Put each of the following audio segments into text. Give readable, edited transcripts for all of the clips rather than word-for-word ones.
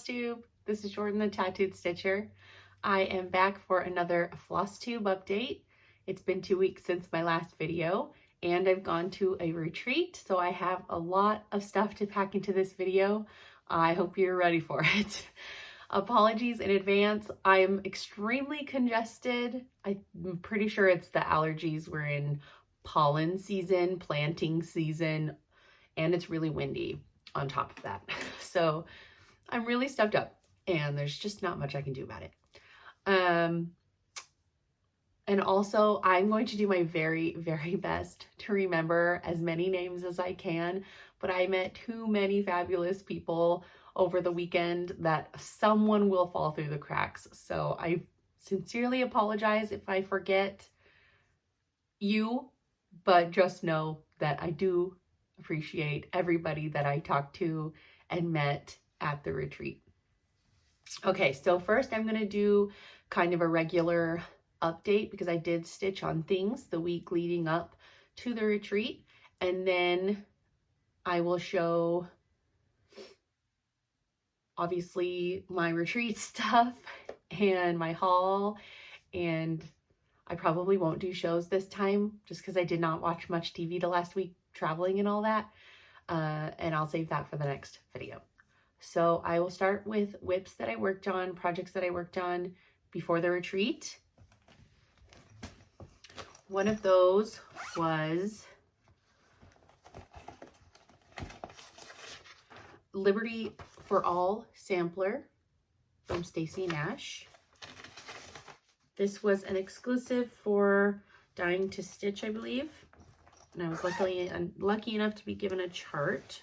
Flosstube. This is Jordan the Tattooed Stitcher. I am back for another Flosstube update. It's been 2 weeks since my last video and I've gone to a retreat, so I have a lot of stuff to pack into this video. I hope you're ready for it. Apologies in advance. I'm extremely congested. I'm pretty sure it's the allergies. We're in pollen season, planting season, and it's really windy on top of that. So I'm really stuffed up and there's just not much I can do about it. And also I'm going to do my very, very best to remember as many names as I can, but I met too many fabulous people over the weekend that someone will fall through the cracks. So I sincerely apologize if I forget you, but just know that I do appreciate everybody that I talked to and met at the retreat. Okay, so first I'm going to do kind of a regular update because I did stitch on things the week leading up to the retreat, and then I will show obviously my retreat stuff and my haul, and I probably won't do shows this time just because I did not watch much TV the last week traveling and all that, and I'll save that for the next video. So I will start with whips that I worked on, projects that I worked on before the retreat. One of those was Liberty for All sampler from Stacy Nash. This was an exclusive for Dying to Stitch, I believe. And I was lucky enough to be given a chart.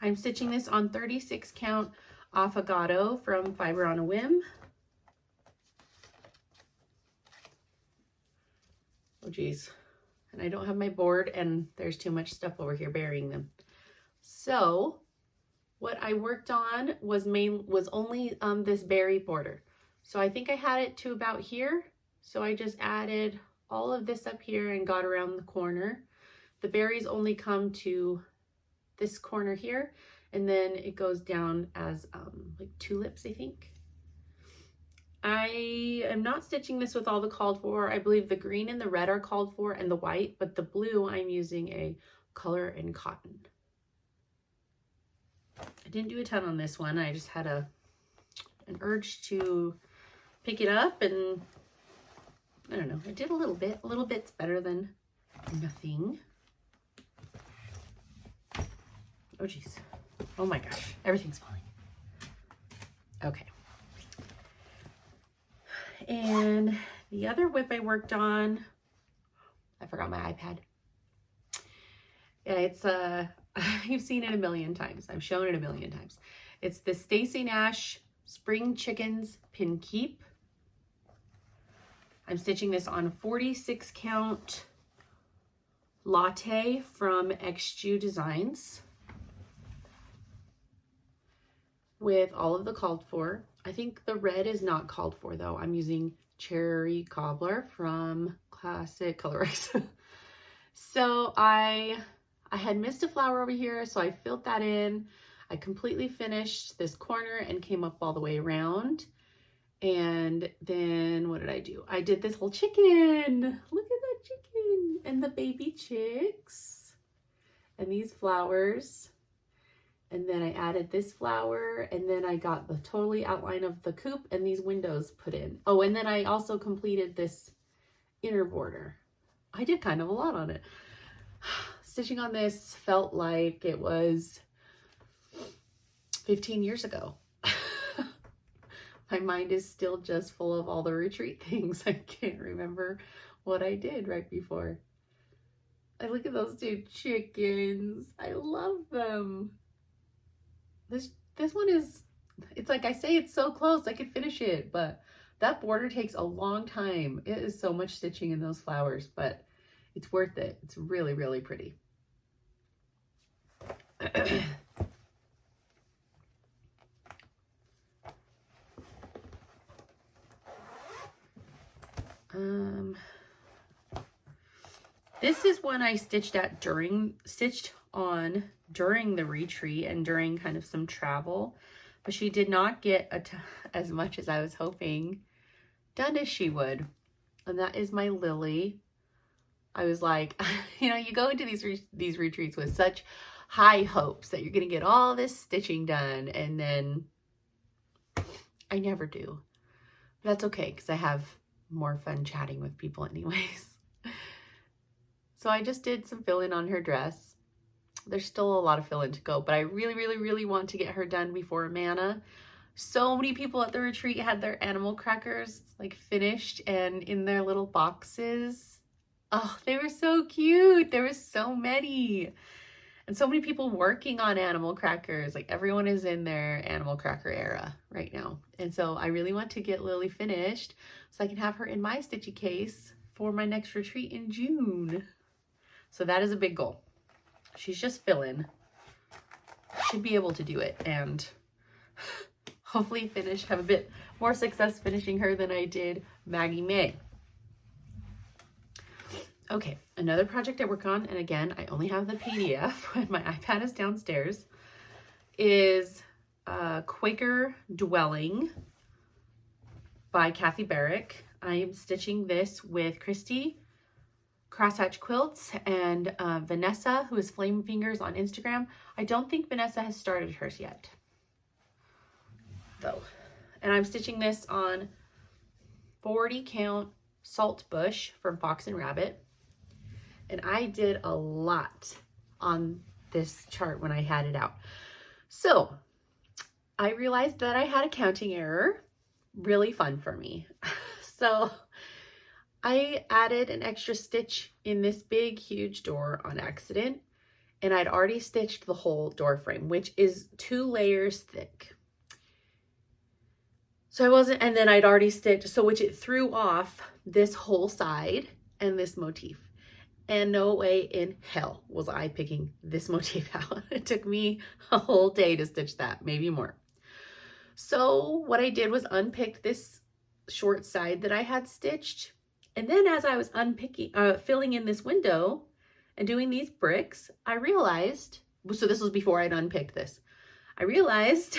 I'm stitching this on 36 count Affogato from Fiber on a Whim. Oh geez, and I don't have my board and there's too much stuff over here burying them. So what I worked on was only this berry border. So I think I had it to about here. So I just added all of this up here and got around the corner. The berries only come to this corner here, and then it goes down as like tulips, I think. I am not stitching this with all the called for. I believe the green and the red are called for and the white, but the blue I'm using a color and cotton. I didn't do a ton on this one. I just had an urge to pick it up, and I don't know, I did a little bit. A little bit's better than nothing. Oh geez. Oh my gosh, everything's falling. Okay. And the other whip I worked on, I forgot my iPad. Yeah, it's you've seen it a million times. I've shown it a million times. It's the Stacy Nash Spring Chickens Pin Keep. I'm stitching this on 46 count Latte from XJU Designs with all of the called for. I think the red is not called for though. I'm using Cherry Cobbler from Classic Colorworks. So I had missed a flower over here, so I filled that in. I completely finished this corner and came up all the way around. And then what did I do? I did this whole chicken. Look at that chicken and the baby chicks and these flowers. And then I added this flower, and then I got the totally outline of the coop and these windows put in. Oh, and then I also completed this inner border. I did kind of a lot on it. Stitching on this felt like it was 15 years ago. My mind is still just full of all the retreat things. I can't remember what I did right before. I look at those two chickens. I love them. This one is, it's like I say, it's so close, I could finish it, but that border takes a long time. It is so much stitching in those flowers, but it's worth it. It's really, really pretty. This is one I stitched on during the retreat and during kind of some travel, but she did not get as much as I was hoping done as she would. And that is my Lily. I was like, you know, you go into these retreats with such high hopes that you're going to get all this stitching done, and then I never do. But that's okay, because I have more fun chatting with people anyways. So I just did some fill-in on her dress. There's still a lot of fill-in to go, but I really, really, really want to get her done before Amana. So many people at the retreat had their animal crackers like finished and in their little boxes. Oh, they were so cute. There was so many. And so many people working on animal crackers. Like everyone is in their animal cracker era right now. And so I really want to get Lily finished so I can have her in my stitchy case for my next retreat in June. So that is a big goal. She's just filling. Should be able to do it and hopefully have a bit more success finishing her than I did Maggie May. Okay, another project I work on, and again, I only have the PDF when my iPad is downstairs, is Quaker Dwelling by Kathy Barrick. I am stitching this with Christy Crosshatch Quilts and Vanessa, who is Flame Fingers on Instagram. I don't think Vanessa has started hers yet, though. And I'm stitching this on 40 count Salt Bush from Fox and Rabbit. And I did a lot on this chart when I had it out. So I realized that I had a counting error. Really fun for me. So I added an extra stitch in this big, huge door on accident. And I'd already stitched the whole door frame, which is 2 layers thick. So I wasn't, and then I'd already stitched, so which it threw off this whole side and this motif. And no way in hell was I picking this motif out. It took me a whole day to stitch that, maybe more. So what I did was unpick this short side that I had stitched. And then as I was filling in this window and doing these bricks, I realized, so this was before I'd unpicked this, I realized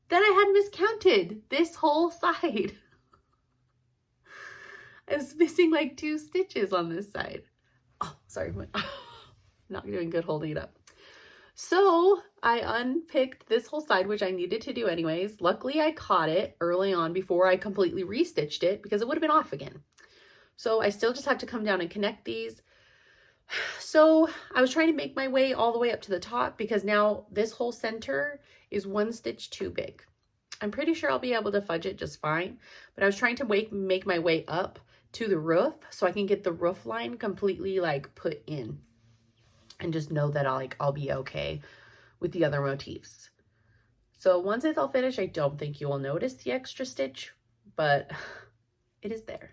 that I had miscounted this whole side. I was missing like 2 stitches on this side. Oh, sorry, not doing good holding it up. So I unpicked this whole side, which I needed to do anyways. Luckily, I caught it early on before I completely restitched it because it would have been off again. So I still just have to come down and connect these. So I was trying to make my way all the way up to the top because now this whole center is 1 stitch too big. I'm pretty sure I'll be able to fudge it just fine, but I was trying to make my way up to the roof so I can get the roof line completely like put in and just know that I'll be okay with the other motifs. So once it's all finished, I don't think you will notice the extra stitch, but it is there.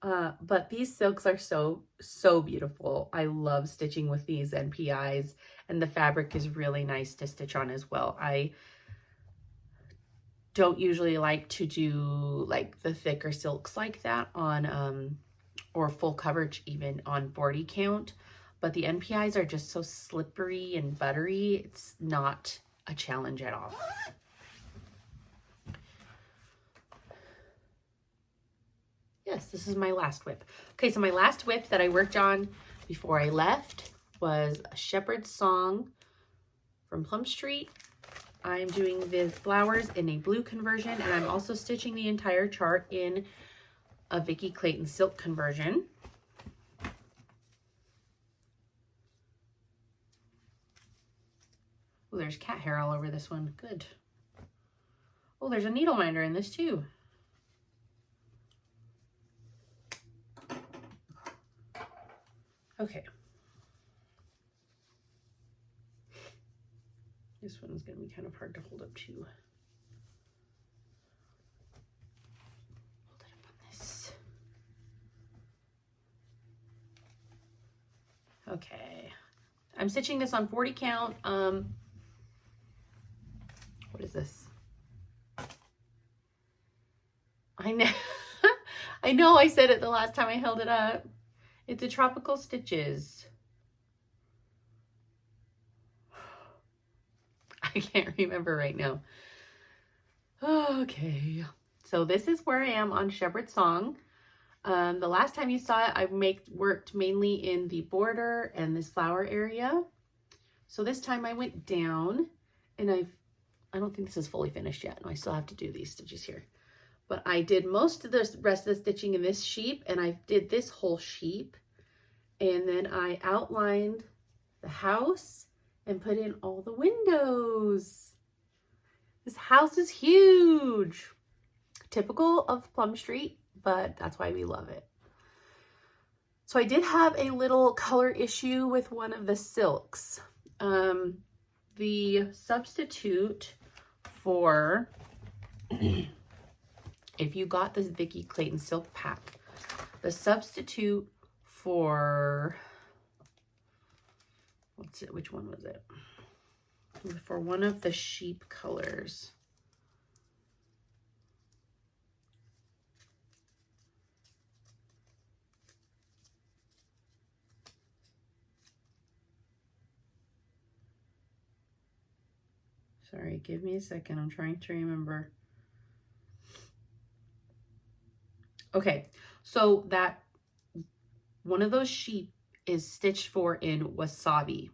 But these silks are so beautiful. I love stitching with these NPIs, and the fabric is really nice to stitch on as well. I don't usually like to do like the thicker silks like that on or full coverage even on 40 count, but the NPIs are just so slippery and buttery. It's not a challenge at all. Yes, this is my last whip. Okay, so my last whip that I worked on before I left was a Shepherd's Song from Plum Street. I'm doing the flowers in a blue conversion, and I'm also stitching the entire chart in a Vicky Clayton silk conversion. Oh, there's cat hair all over this one. Good. Oh, there's a needle minder in this too. Okay. This one's going to be kind of hard to hold up too. Hold it up on this. Okay. I'm stitching this on 40 count. What is this? I know. I know I said it the last time I held it up. It's a Tropical Stitches. I can't remember right now. Okay, so this is where I am on Shepherd's Song. The last time you saw it, I worked mainly in the border and this flower area. So this time I went down, and I don't think this is fully finished yet. No, I still have to do these stitches here. But I did most of the rest of the stitching in this sheep, and I did this whole sheep. And then I outlined the house and put in all the windows. This house is huge. Typical of Plum Street, but that's why we love it. So I did have a little color issue with one of the silks. The substitute for, if you got this Vicki Clayton silk pack, the substitute for, which one was it? For one of the sheep colors. Sorry, give me a second. I'm trying to remember. Okay, so that one of those sheep is stitched for in Wasabi.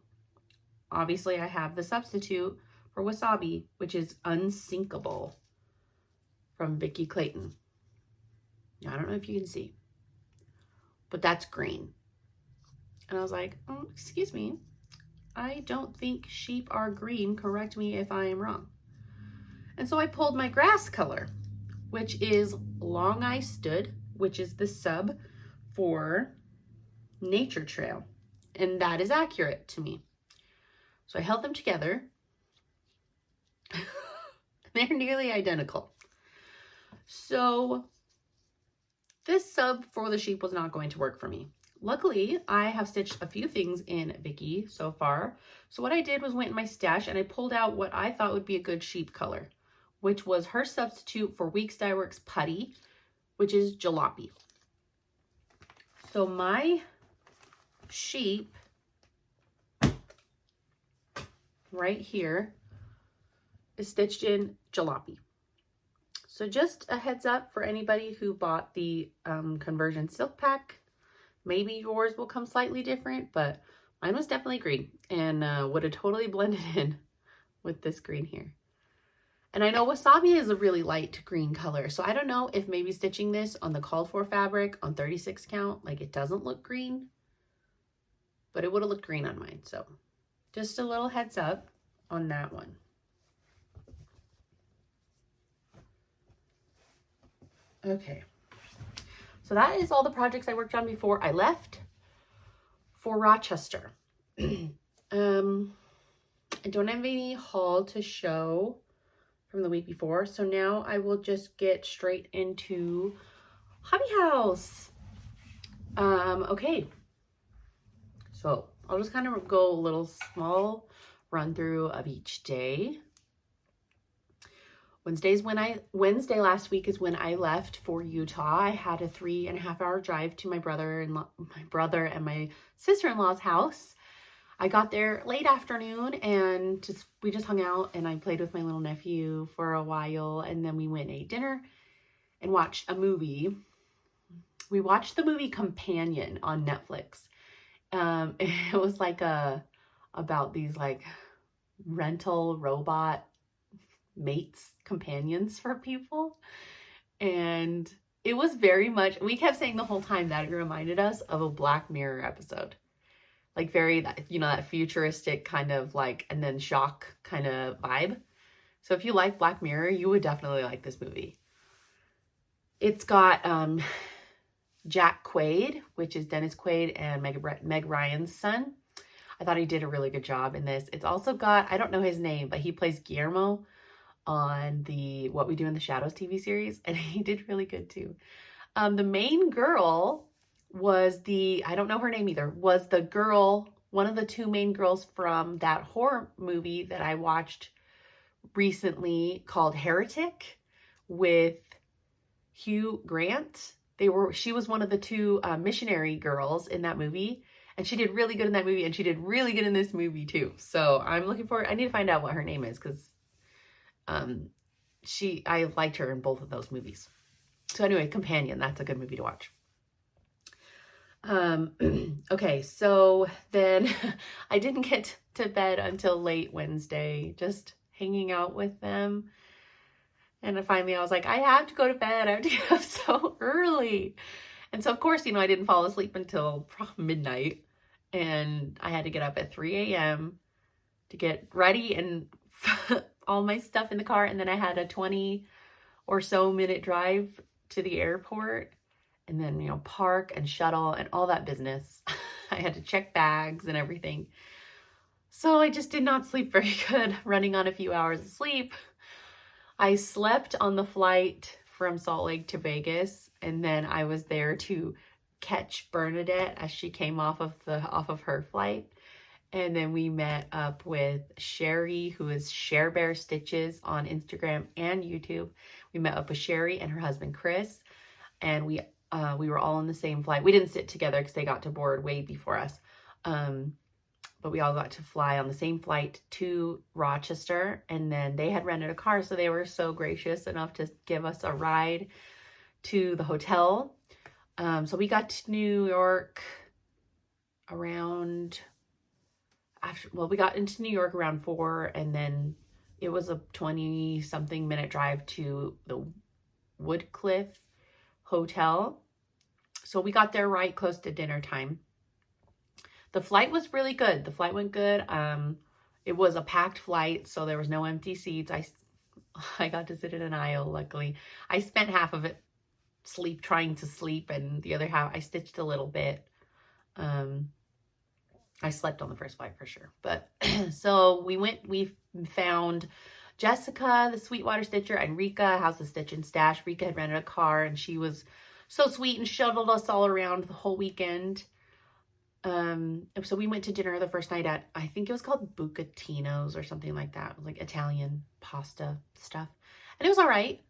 Obviously, I have the substitute for Wasabi, which is Unsinkable from Vicki Clayton. I don't know if you can see, but that's green. And I was like, oh, excuse me. I don't think sheep are green. Correct me if I am wrong. And so I pulled my grass color, which is Long I Stood, which is the sub for Nature Trail. And that is accurate to me. So I held them together. They're nearly identical. So this sub for the sheep was not going to work for me. Luckily, I have stitched a few things in Vicki so far. So what I did was went in my stash and I pulled out what I thought would be a good sheep color, which was her substitute for Weeks Dye Works Putty, which is Jalopy. So my sheep right here is stitched in Jalopy. So just a heads up for anybody who bought the conversion silk pack. Maybe yours will come slightly different, but mine was definitely green and would have totally blended in with this green here. And I know Wasabi is a really light green color, so I don't know if maybe stitching this on the called for fabric on 36 count, like it doesn't look green, but it would have looked green on mine. So just a little heads up on that one. Okay. So that is all the projects I worked on before I left for Rochester. I don't have any haul to show from the week before, so now I will just get straight into Hobby House. Okay, so I'll just kind of go a little small run through of each day. Wednesday last week is when I left for Utah. I had a 3.5-hour drive to my brother and my sister-in-law's house. I got there late afternoon and we just hung out and I played with my little nephew for a while, and then we went and ate dinner and watched a movie. We watched the movie Companion on Netflix. It was like about these like rental robot mates, companions for people, and it was very much, we kept saying the whole time that it reminded us of a Black Mirror episode, like very, you know, that futuristic kind of like, and then shock kind of vibe. So if you like Black Mirror, you would definitely like this movie. It's got Jack Quaid, which is Dennis Quaid and Meg Ryan's son. I thought he did a really good job in this. It's also got, I don't know his name, but he plays Guillermo on the What We Do in the Shadows TV series, and he did really good too. The main girl was I don't know her name either, was the girl, one of the two main girls from that horror movie that I watched recently called Heretic with Hugh Grant. She was one of the two missionary girls in that movie, And she did really good in that movie, and she did really good in this movie too. So I'm looking forward. I need to find out what her name is, because I liked her in both of those movies. So anyway, Companion, that's a good movie to watch. Okay, so then I didn't get to bed until late Wednesday, just hanging out with them. And finally I was like, I have to go to bed. I have to get up so early. And so of course, I didn't fall asleep until midnight, and I had to get up at 3 a.m. to get ready and all my stuff in the car. And then I had a 20 or so minute drive to the airport, and then, park and shuttle and all that business. I had to check bags and everything. So I just did not sleep very good, running on a few hours of sleep. I slept on the flight from Salt Lake to Vegas, and then I was there to catch Bernadette as she came off of her flight. And then we met up with Sherry, who is Share Bear Stitches on Instagram and YouTube. We met up with Sherry and her husband Chris, and we were all on the same flight. We didn't sit together because they got to board way before us. But we all got to fly on the same flight to Rochester, and then they had rented a car, so they were so gracious enough to give us a ride to the hotel. So we got to New York around we got into New York around 4, and then it was a 20-something minute drive to the Woodcliff Hotel. So we got there right close to dinner time. The flight was really good. The flight went good. It was a packed flight, so there was no empty seats. I got to sit in an aisle, luckily. I spent half of it trying to sleep, and the other half I stitched a little bit. I slept on the first flight for sure. But so we found Jessica, the Sweetwater Stitcher, and Rika, House of Stitch and Stash. Rika had rented a car, and she was so sweet and shuttled us all around the whole weekend. So we went to dinner the first night at, I think it was called Bucatino's or something like that. It was like Italian pasta stuff. And it was all right.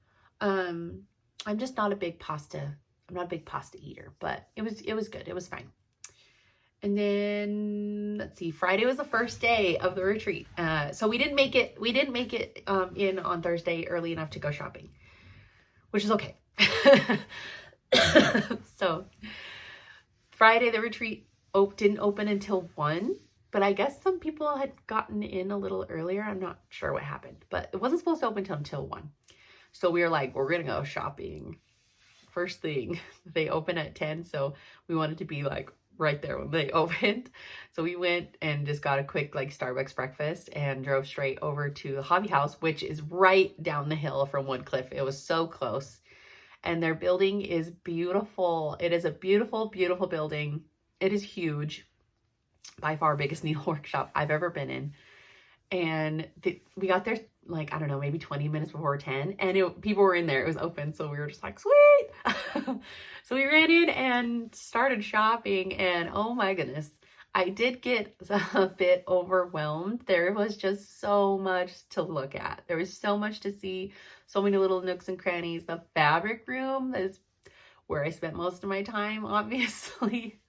I'm just not a big pasta. I'm not a big pasta eater, but it was good. It was fine. And then let's see, Friday was the first day of the retreat. So we didn't make it in on Thursday early enough to go shopping, which is okay. So Friday, the retreat didn't open until 1, but I guess some people had gotten in a little earlier. I'm not sure what happened, but it wasn't supposed to open until 1. So we were like, we're going to go shopping first thing. They open at 10. So we wanted to be like right there when they opened. So we went and just got a quick like Starbucks breakfast and drove straight over to the Hobby House, which is right down the hill from Woodcliff. It was so close. And their building is beautiful. It is a beautiful, beautiful building. It is huge. By far biggest needle workshop I've ever been in. And we got there like, I don't know, maybe 20 minutes before 10. And people were in there. It was open. So we were just like, sweet. So we ran in and started shopping. And oh my goodness, I did get a bit overwhelmed. There was just so much to look at. There was so much to see. So many little nooks and crannies. The fabric room is where I spent most of my time, obviously.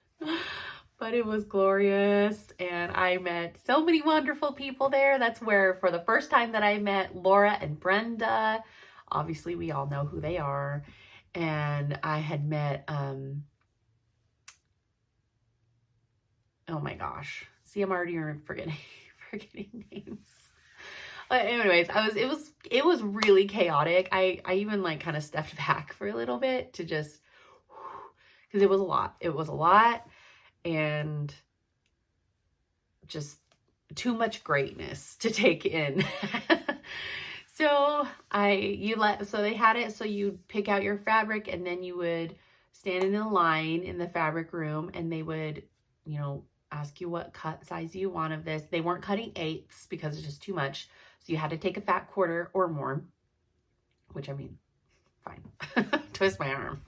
But it was glorious, and I met so many wonderful people there. That's where, for the first time, that I met Laura and Brenda. Obviously, we all know who they are. And I had met, oh my gosh. See, I'm already forgetting names. But anyways, it was really chaotic. I even like kind of stepped back for a little bit to just, because it was a lot. It was a lot. And just too much greatness to take in. So they had it so you'd pick out your fabric, and then you would stand in a line in the fabric room, and they would, ask you what cut size you want of this. They weren't cutting 8s because it's just too much. So you had to take a fat quarter or more, which I mean, fine. Twist my arm.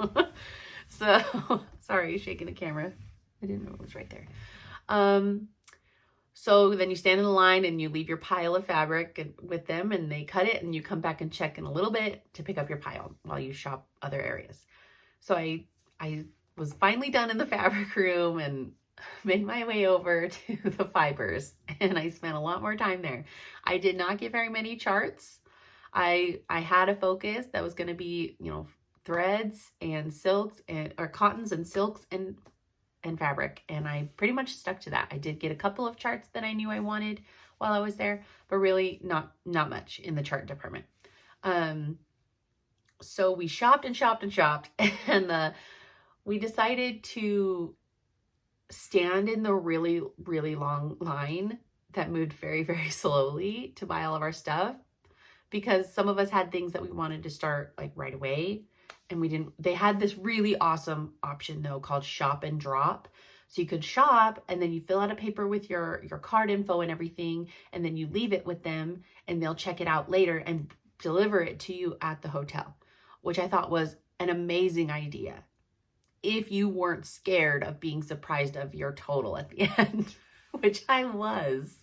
So sorry, shaking the camera. I didn't know it was right there. So then you stand in the line and you leave your pile of fabric with them, and they cut it, and you come back and check in a little bit to pick up your pile while you shop other areas. So I was finally done in the fabric room, and made my way over to the fibers, and I spent a lot more time there. I did not get very many charts. I had a focus that was going to be, you know, threads and silks or cottons and silks and fabric, and I pretty much stuck to that. I did get a couple of charts that I knew I wanted while I was there, but really not much in the chart department. So we shopped and shopped and shopped, and we decided to stand in the really, really long line that moved very, very slowly to buy all of our stuff, because some of us had things that we wanted to start like right away, and we didn't. They had this really awesome option though called shop and drop. So you could shop, and then you fill out a paper with your card info and everything, and then you leave it with them, and they'll check it out later and deliver it to you at the hotel, which I thought was an amazing idea if you weren't scared of being surprised of your total at the end, which I was.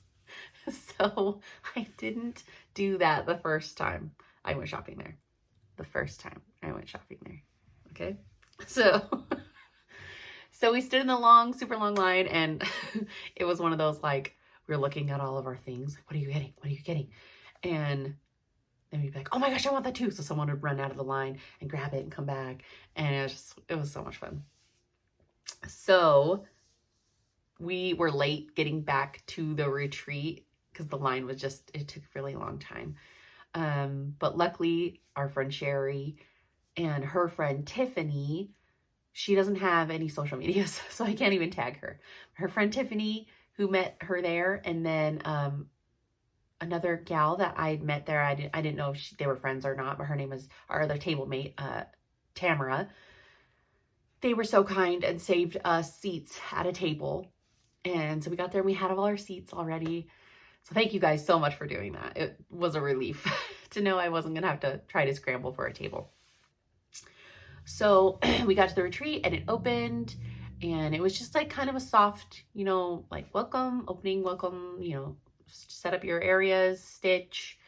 So I didn't do that the first time I went shopping there. The first time I went shopping there. Okay. So we stood in the super long line, and it was one of those, like, we were looking at all of our things. Like, what are you getting? What are you getting? And then we'd be like, oh my gosh, I want that too. So someone would run out of the line and grab it and come back. And it was so much fun. So we were late getting back to the retreat because the line was it took a really long time. But luckily our friend Sherry and her friend Tiffany, she doesn't have any social medias, so I can't even tag her. Her friend Tiffany, who met her there, and then another gal that I'd met there. I didn't know if they were friends or not, but her name was our other table mate, Tamara. They were so kind and saved us seats at a table. And so we got there and we had all our seats already. So thank you guys so much for doing that. It was a relief to know I wasn't going to have to try to scramble for a table. So we got to the retreat and it opened, and it was just like kind of a soft, you know, like welcome, you know, set up your areas, stitch,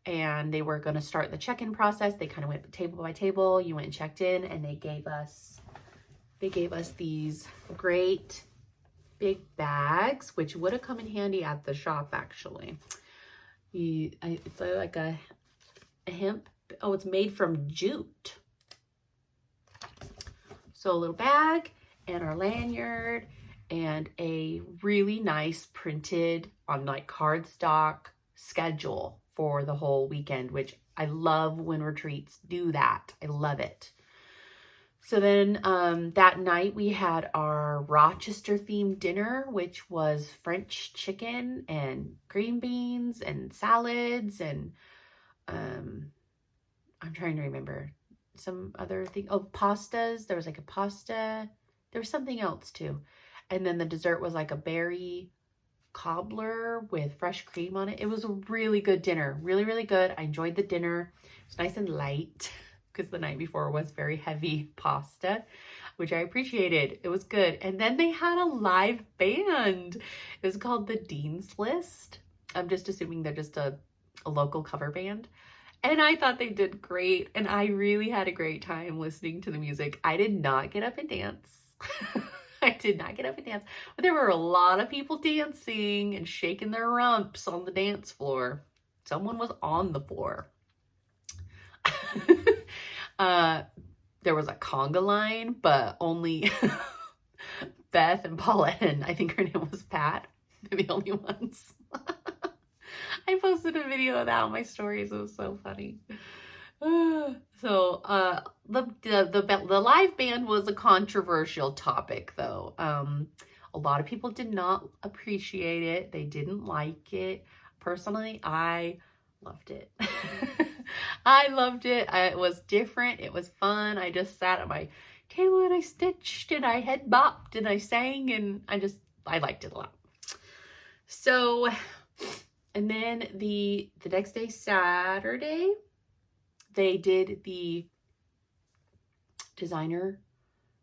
and they were going to start the check-in process. They kind of went table by table. You went and checked in, and they gave us these great big bags, which would have come in handy at the shop actually. It's like a hemp. Oh, it's made from jute. So a little bag and our lanyard and a really nice printed on like cardstock schedule for the whole weekend, which I love when retreats do that. I love it. So then that night we had our Rochester themed dinner, which was French chicken and green beans and salads and I'm trying to remember some other thing. Oh, pastas. There was like a pasta. There was something else too. And then the dessert was like a berry cobbler with fresh cream on it. It was a really good dinner. Really, really good. I enjoyed the dinner. It was nice and light because the night before was very heavy pasta, which I appreciated. It was good. And then they had a live band. It was called the Dean's List. I'm just assuming they're just a local cover band. And I thought they did great. And I really had a great time listening to the music. I did not get up and dance. I did not get up and dance. But there were a lot of people dancing and shaking their rumps on the dance floor. Someone was on the floor. There was a conga line, but only Beth and Paulette, and I think her name was Pat. They're the only ones. I posted a video of that on my stories. It was so funny. So the live band was a controversial topic, though. A lot of people did not appreciate it. They didn't like it. Personally, I loved it. I loved it. It was different. It was fun. I just sat at my table and I stitched and I head bopped and I sang, and I liked it a lot. So, and then the next day, Saturday, they did the designer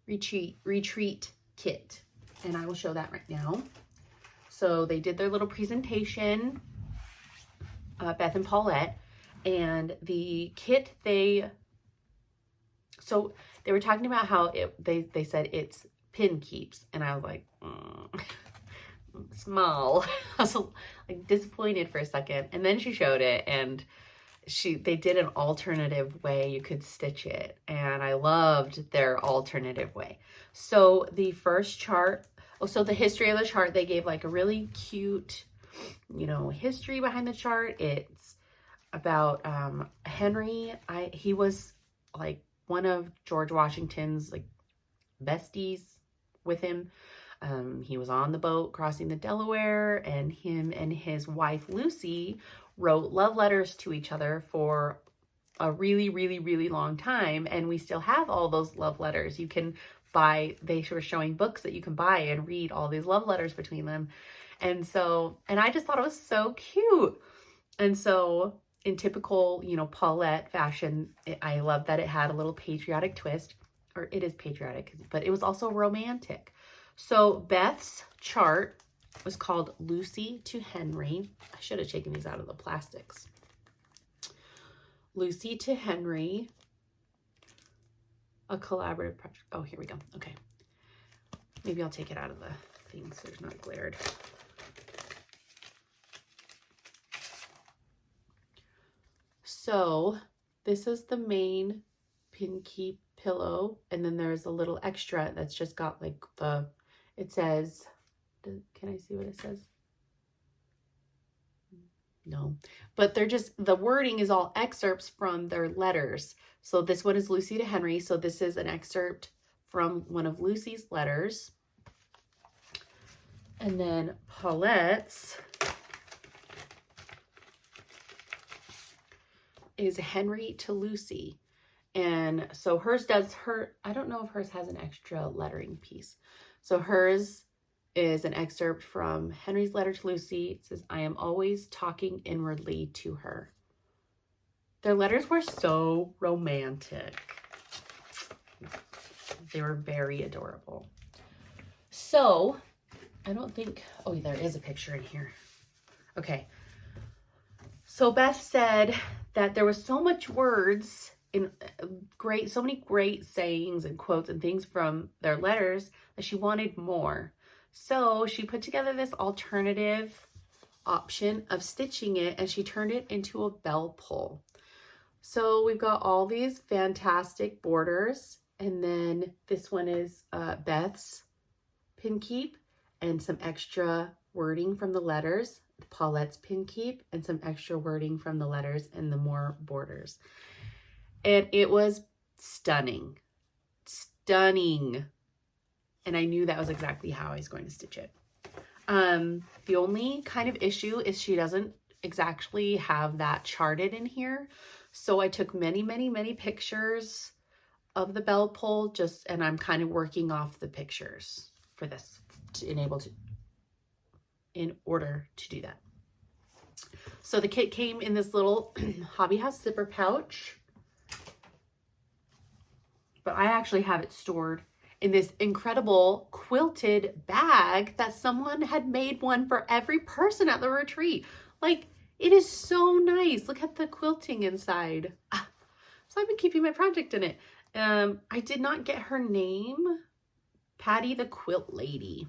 retreat kit, and I will show that right now. So they did their little presentation, Beth and Paulette, and the kit so they were talking about how they said it's pin keeps. And I was like, small. I was like disappointed for a second. And then she showed it, and they did an alternative way you could stitch it, and I loved their alternative way. So the first chart, so the history of the chart, they gave like a really cute, you know, history behind the chart. It's about Henry. He was like one of George Washington's like besties with him. He was on the boat crossing the Delaware, and him and his wife Lucy wrote love letters to each other for a really, really, really long time. And we still have all those love letters. You can buy, they were showing books that you can buy and read all these love letters between them. And so, and I just thought it was so cute. And so in typical, you know, Paulette fashion, I love that it had a little patriotic twist, or it is patriotic, but it was also romantic. So Beth's chart was called Lucy to Henry. I should have taken these out of the plastics. Lucy to Henry, a collaborative project. Oh, here we go. Okay. Maybe I'll take it out of the thing so it's not glared. So this is the main pin keep pillow, and then there's a little extra that's just got like it says, can I see what it says? No, but they're just, the wording is all excerpts from their letters. So this one is Lucy to Henry. So this is an excerpt from one of Lucy's letters. And then Paulette's is Henry to Lucy. And so hers does I don't know if hers has an extra lettering piece. So hers is an excerpt from Henry's letter to Lucy. It says, I am always talking inwardly to her. Their letters were so romantic. They were very adorable. So I don't think, oh, there is a picture in here. Okay. So Beth said that there was so much words in so many great sayings and quotes and things from their letters that she wanted more. So she put together this alternative option of stitching it, and she turned it into a bell pull. So we've got all these fantastic borders, and then this one is Beth's pin keep and some extra wording from the letters, Paulette's pin keep, and some extra wording from the letters and the more borders. And it was stunning. Stunning. And I knew that was exactly how I was going to stitch it. The only kind of issue is she doesn't exactly have that charted in here. So I took many, many, many pictures of the bell pull and I'm kind of working off the pictures for this in order to do that. So the kit came in this little Hobby House zipper pouch, but I actually have it stored in this incredible quilted bag that someone had made one for every person at the retreat. Like, it is so nice. Look at the quilting inside. So I've been keeping my project in it. I did not get her name. Patty the Quilt Lady.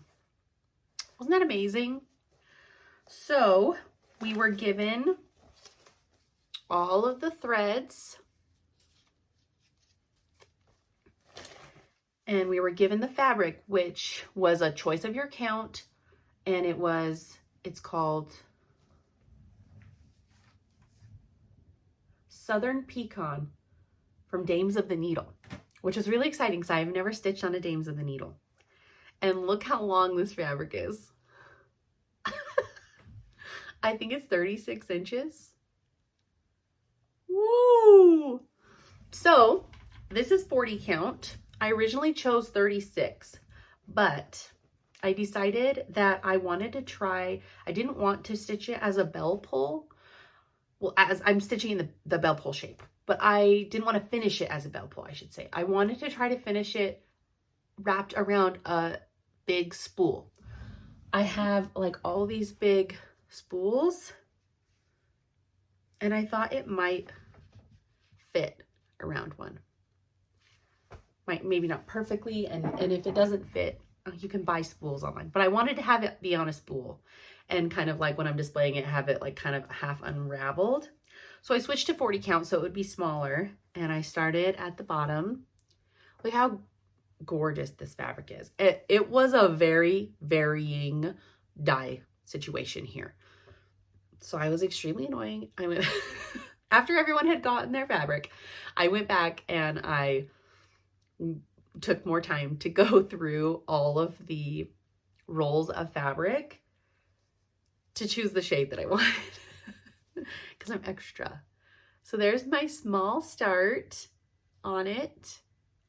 Wasn't that amazing? So we were given all of the threads, and we were given the fabric, which was a choice of your count, and it's called Southern Pecan from Dames of the Needle, which is really exciting because I've never stitched on a Dames of the Needle. And look how long this fabric is. I think it's 36 inches. Woo! So this is 40 count. I originally chose 36, but I decided that I wanted to try, I didn't want to stitch it as a bell pull. Well, as I'm stitching in the bell pull shape, but I didn't want to finish it as a bell pull, I should say. I wanted to try to finish it wrapped around a big spool. I have like all these big spools, and I thought it might fit around one. maybe not perfectly, and if it doesn't fit, you can buy spools online. But I wanted to have it be on a spool, and kind of like when I'm displaying it, have it like kind of half unraveled. So I switched to 40 count so it would be smaller, and I started at the bottom. Look how gorgeous this fabric is. It was a very varying dye situation here. So I was extremely annoying. I went after everyone had gotten their fabric, I went back and I took more time to go through all of the rolls of fabric to choose the shade that I wanted because I'm extra. So there's my small start on it.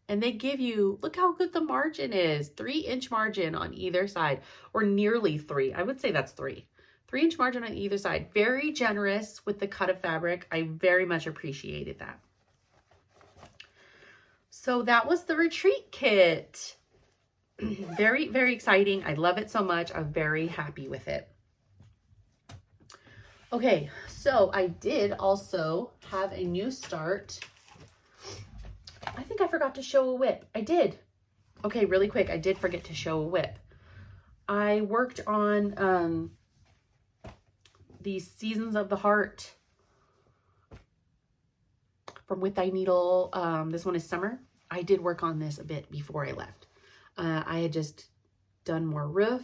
And they give you, look how good the margin is, 3-inch margin on either side, or nearly 3. I would say that's 3. 3-inch margin on either side. Very generous with the cut of fabric. I very much appreciated that. So that was the retreat kit. Very, very exciting. I love it so much. I'm very happy with it. Okay, so I did also have a new start. I think I forgot to show a whip. I did. Okay, really quick. I did forget to show a whip. I worked on the Seasons of the Heart from With Thy Needle. This one is summer. I did work on this a bit before I left. I had just done more roof,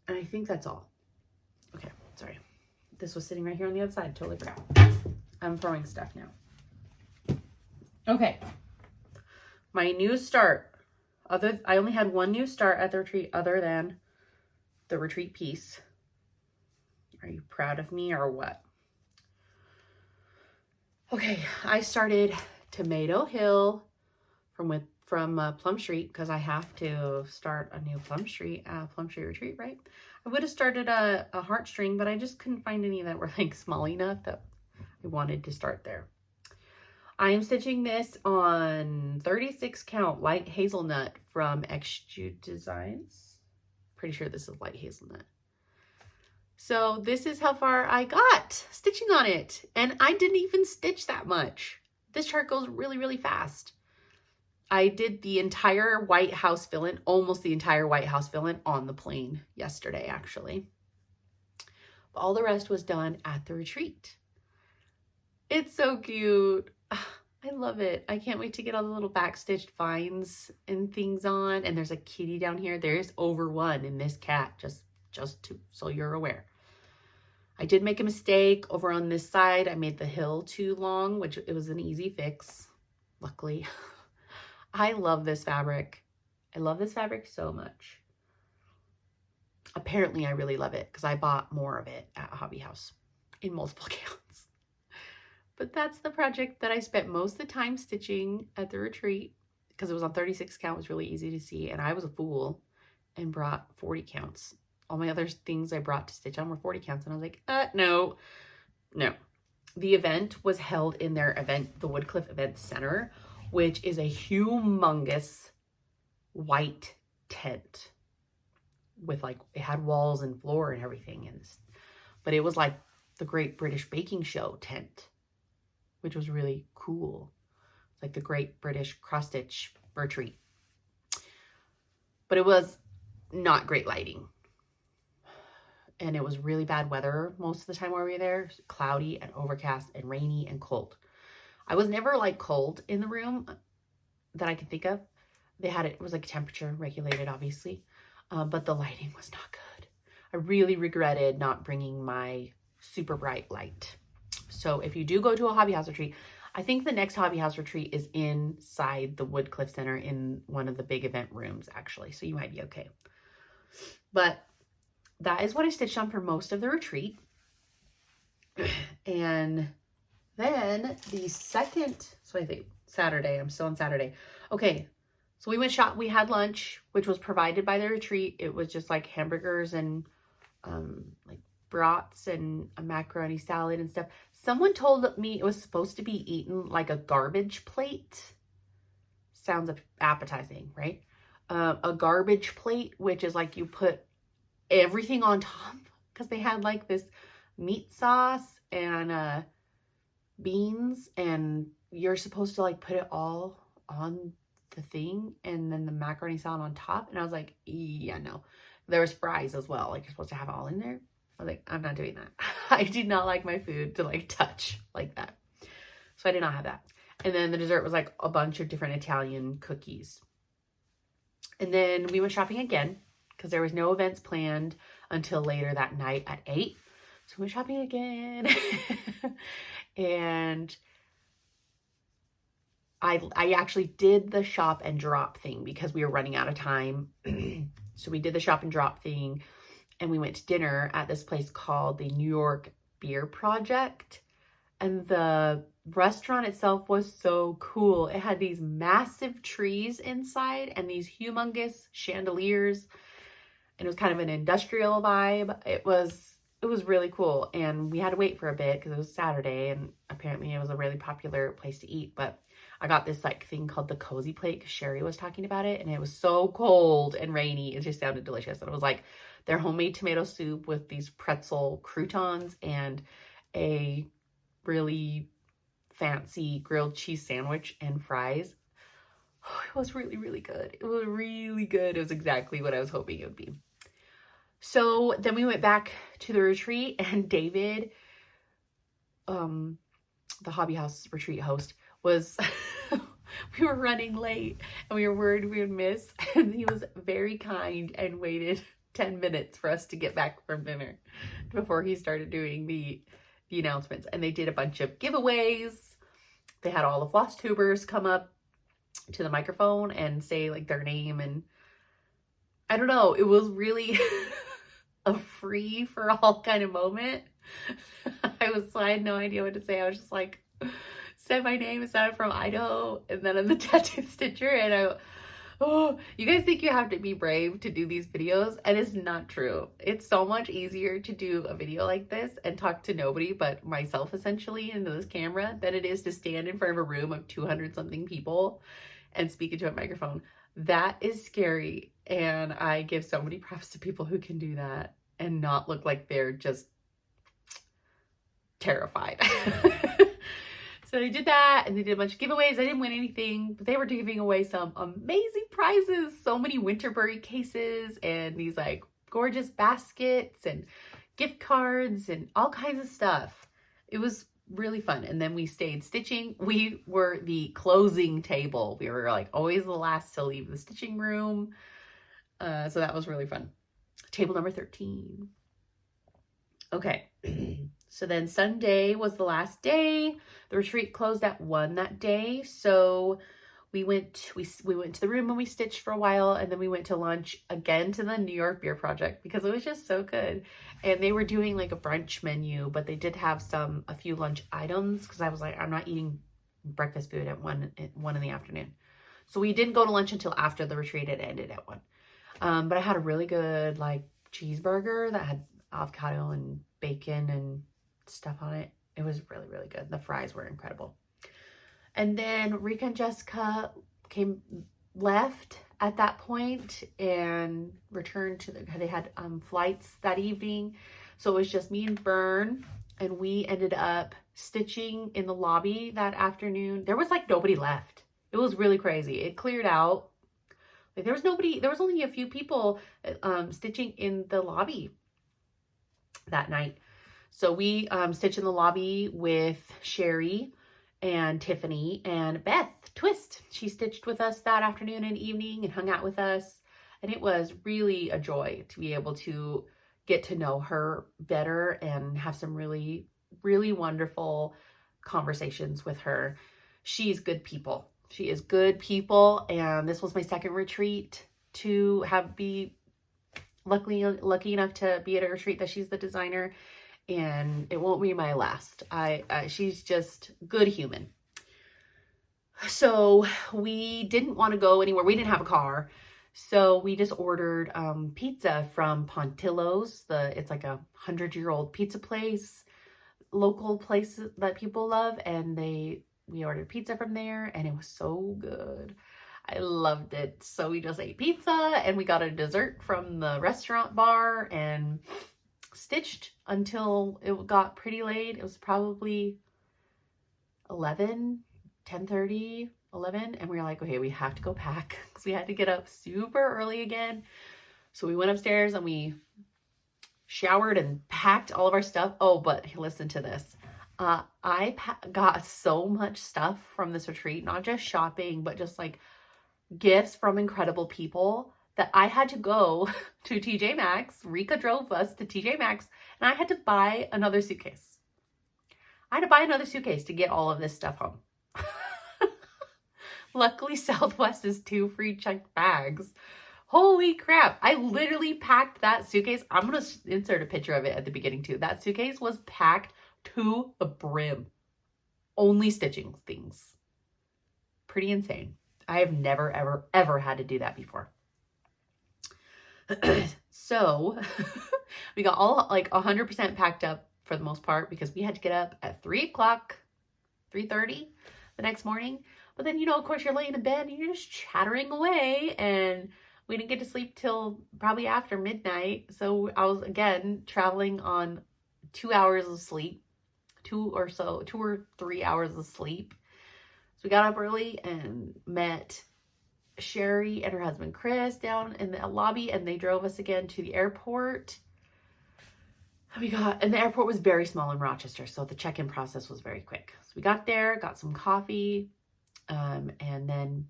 and I think that's all. Okay, sorry. This was sitting right here on the other side. Totally forgot. I'm throwing stuff now. Okay. My new start. I only had one new start at the retreat other than the retreat piece. Are you proud of me or what? Okay, I started Tomato Hill from Plum Street because I have to start a new Plum Street retreat, right? I would have started a heartstring, but I just couldn't find any that were like small enough that I wanted to start there. I am stitching this on 36 count light hazelnut from Extrude Designs. Pretty sure this is light hazelnut. So this is how far I got stitching on it. And I didn't even stitch that much. This chart goes really, really fast. I did the entire white house fill-in, almost the entire white house fill-in on the plane yesterday, actually. But all the rest was done at the retreat. It's so cute. I love it. I can't wait to get all the little backstitched vines and things on. And there's a kitty down here. There's over one in this cat, just so you're aware. I did make a mistake over on this side. I made the hill too long, which it was an easy fix, luckily. I love this fabric. I love this fabric so much. Apparently, I really love it because I bought more of it at Hobby House in multiple counts. But that's the project that I spent most of the time stitching at the retreat because it was on 36 count. It was really easy to see. And I was a fool and brought 40 counts. All my other things I brought to stitch on were 40 counts. And I was like, no. The event was held in their event, the Woodcliff Event Center, which is a humongous white tent with like, it had walls and floor and everything. But it was like the Great British Baking Show tent, which was really cool. It's like the Great British Cross Stitch Retreat. But it was not great lighting. And it was really bad weather most of the time while we were there. Cloudy and overcast and rainy and cold. I was never like cold in the room that I could think of. It was like temperature regulated, obviously. But the lighting was not good. I really regretted not bringing my super bright light. So if you do go to a Hobby House retreat, I think the next Hobby House retreat is inside the Woodcliff Center in one of the big event rooms, actually. So you might be okay. But that is what I stitched on for most of the retreat. And then the second, so I think Saturday, I'm still on Saturday. Okay, so we had lunch, which was provided by the retreat. It was just like hamburgers and like brats and a macaroni salad and stuff. Someone told me it was supposed to be eaten like a garbage plate. Sounds appetizing, right? A garbage plate, which is like you put everything on top, because they had like this meat sauce and beans, and you're supposed to like put it all on the thing and then the macaroni salad on top. And I was like, yeah, no. There was fries as well. Like, you're supposed to have it all in there. I was like, I'm not doing that. I do not like my food to like touch like that. So I did not have that. And then the dessert was like a bunch of different Italian cookies. And then we went shopping again because there was no events planned until later that night at 8. So we went shopping again. And I actually did the shop and drop thing because we were running out of time. So we did the shop and drop thing, and we went to dinner at this place called the New York Beer Project. And the restaurant itself was so cool. It had these massive trees inside and these humongous chandeliers. And it was kind of an industrial vibe. It was really cool. And we had to wait for a bit because it was Saturday, and apparently it was a really popular place to eat. But I got this like thing called the Cozy Plate because Sherry was talking about it, and it was so cold and rainy. It just sounded delicious. And it was like their homemade tomato soup with these pretzel croutons and a really fancy grilled cheese sandwich and fries. Oh, it was really, really good. It was really good. It was exactly what I was hoping it would be. So then we went back to the retreat, and David, the Hobby House retreat host, was we were running late and we were worried we would miss, and he was very kind and waited 10 minutes for us to get back from dinner before he started doing the announcements. And they did a bunch of giveaways. They had all the Flosstubers come up to the microphone and say like their name, and I don't know, it was really a free for all kind of moment. I had no idea what to say. I was just like, said my name, it sounded from Idaho, and then I'm the tattoo stitcher, and oh, you guys think you have to be brave to do these videos, and it's not true. It's so much easier to do a video like this and talk to nobody but myself essentially into this camera than it is to stand in front of a room of 200 something people and speak into a microphone. That is scary, and I give so many props to people who can do that and not look like they're just terrified. So they did that, and they did a bunch of giveaways. I didn't win anything, but they were giving away some amazing prizes. So many Winterbury cases and these like gorgeous baskets and gift cards and all kinds of stuff. It was really fun. And then we stayed stitching. We were the closing table. We were like always the last to leave the stitching room. So that was really fun. Table number 13. Okay. So then Sunday was the last day. The retreat closed at 1 that day. So we went to the room and we stitched for a while, and then we went to lunch again to the New York Beer Project because it was just so good. And they were doing like a brunch menu, but they did have a few lunch items because I was like, I'm not eating breakfast food at 1 in the afternoon. So we didn't go to lunch until after the retreat had ended at 1. But I had a really good like cheeseburger that had avocado and bacon and stuff on it. It was really, really good. The fries were incredible. And then Rika and Jessica left at that point and returned to they had flights that evening. So it was just me and Bern, and we ended up stitching in the lobby that afternoon. There was like nobody left. It was really crazy. It cleared out. Like there was nobody, there was only a few people stitching in the lobby that night. So we stitched in the lobby with Sherry and Tiffany and Beth Twist. She stitched with us that afternoon and evening and hung out with us. And it was really a joy to be able to get to know her better and have some really, really wonderful conversations with her. She's good people. She is good people. And this was my second retreat to be lucky enough to be at a retreat that she's the designer. And it won't be my last. She's just good human. So we didn't want to go anywhere. We didn't have a car. So we just ordered pizza from Pontillo's. It's like a 100-year-old pizza place, local place that people love. And we ordered pizza from there, and it was so good. I loved it. So we just ate pizza, and we got a dessert from the restaurant bar and stitched until it got pretty late. It was probably 10:30 11, and we were like, okay, we have to go pack because we had to get up super early again. So we went upstairs and we showered and packed all of our stuff. Oh, but listen to this. I got so much stuff from this retreat, not just shopping, but just like gifts from incredible people, that I had to go to TJ Maxx. Rika drove us to TJ Maxx, and I had to buy another suitcase. I had to buy another suitcase to get all of this stuff home. Luckily, Southwest is 2 free checked bags. Holy crap. I literally packed that suitcase. I'm going to insert a picture of it at the beginning too. That suitcase was packed to the brim. Only stitching things. Pretty insane. I have never, ever, ever had to do that before. So we got all like 100% packed up for the most part because we had to get up at 3 o'clock, 3:30 the next morning. But then, you know, of course you're laying in bed and you're just chattering away, and we didn't get to sleep till probably after midnight. So I was again traveling on 2 hours of sleep, 2 or 3 hours of sleep. So we got up early and met Sherry and her husband Chris down in the lobby, and they drove us again to the airport. And the airport was very small in Rochester, so the check-in process was very quick. So we got there, got some coffee, and then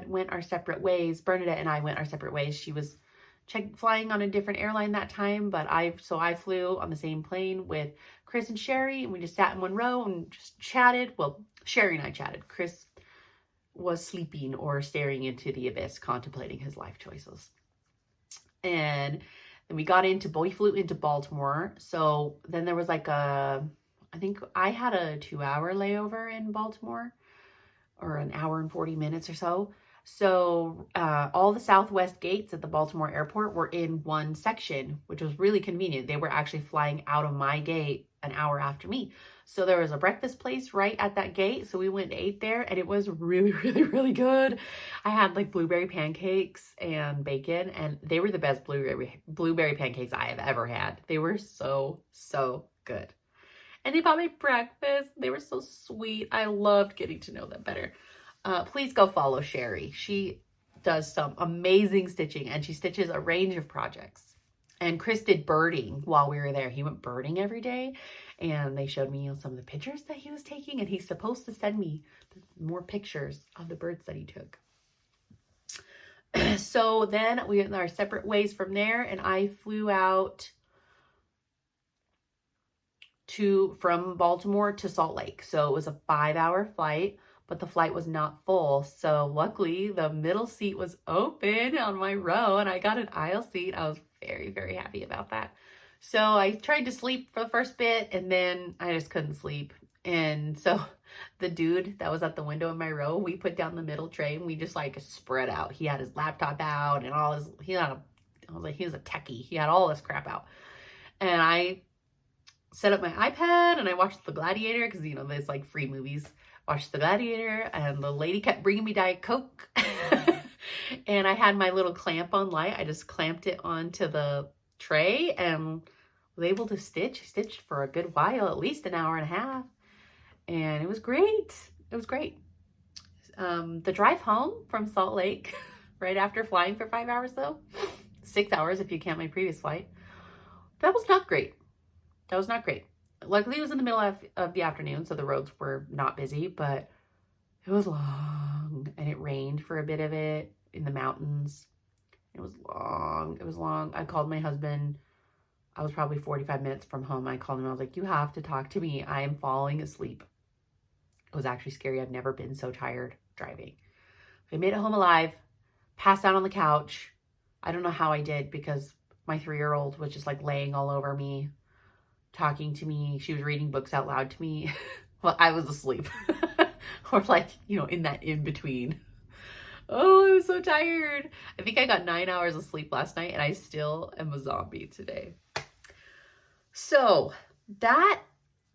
went our separate ways. Bernadette and I went our separate ways. She was flying on a different airline that time, but I flew on the same plane with Chris and Sherry, and we just sat in one row and just chatted. Well, Sherry and I chatted. Chris was sleeping or staring into the abyss, contemplating his life choices. And then we flew into Baltimore. So then there was like I think I had a 2-hour layover in Baltimore, or an hour and 40 minutes or so. So all the Southwest gates at the Baltimore airport were in one section, which was really convenient. They were actually flying out of my gate an hour after me. So there was a breakfast place right at that gate. So we went and ate there, and it was really, really, really good. I had like blueberry pancakes and bacon, and they were the best blueberry pancakes I have ever had. They were so, so good. And they bought me breakfast. They were so sweet. I loved getting to know them better. Please go follow Sherry. She does some amazing stitching, and she stitches a range of projects. And Chris did birding while we were there. He went birding every day, and they showed me some of the pictures that he was taking, and he's supposed to send me more pictures of the birds that he took. So then we went our separate ways from there, and I flew out from Baltimore to Salt Lake. So it was a 5-hour flight, but the flight was not full. So luckily the middle seat was open on my row, and I got an aisle seat. I was very, very happy about that. So I tried to sleep for the first bit, and then I just couldn't sleep. And so the dude that was at the window in my row, we put down the middle tray and we just like spread out. He had his laptop out and I was like, he was a techie. He had all this crap out. And I set up my iPad and I watched The Gladiator, because, you know, there's like free movies. Watched The Gladiator, and the lady kept bringing me Diet Coke. And I had my little clamp on light. I just clamped it onto the tray and was able to stitch. I stitched for a good while, at least an hour and a half. And it was great. It was great. The drive home from Salt Lake, right after flying for 5 hours though, 6 hours if you count my previous flight, that was not great. That was not great. Luckily, it was in the middle of the afternoon, so the roads were not busy, but it was long, and it rained for a bit of it in the mountains. It was long. It was long. I called my husband. I was probably 45 minutes from home. I called him. I was like, you have to talk to me. I am falling asleep. It was actually scary. I've never been so tired driving. I made it home alive, passed out on the couch. I don't know how I did, because my 3-year-old was just like laying all over me, talking to me. She was reading books out loud to me. Well, I was asleep. Or like, you know, in that in between. Oh, I was so tired. I think I got 9 hours of sleep last night, and I still am a zombie today. So that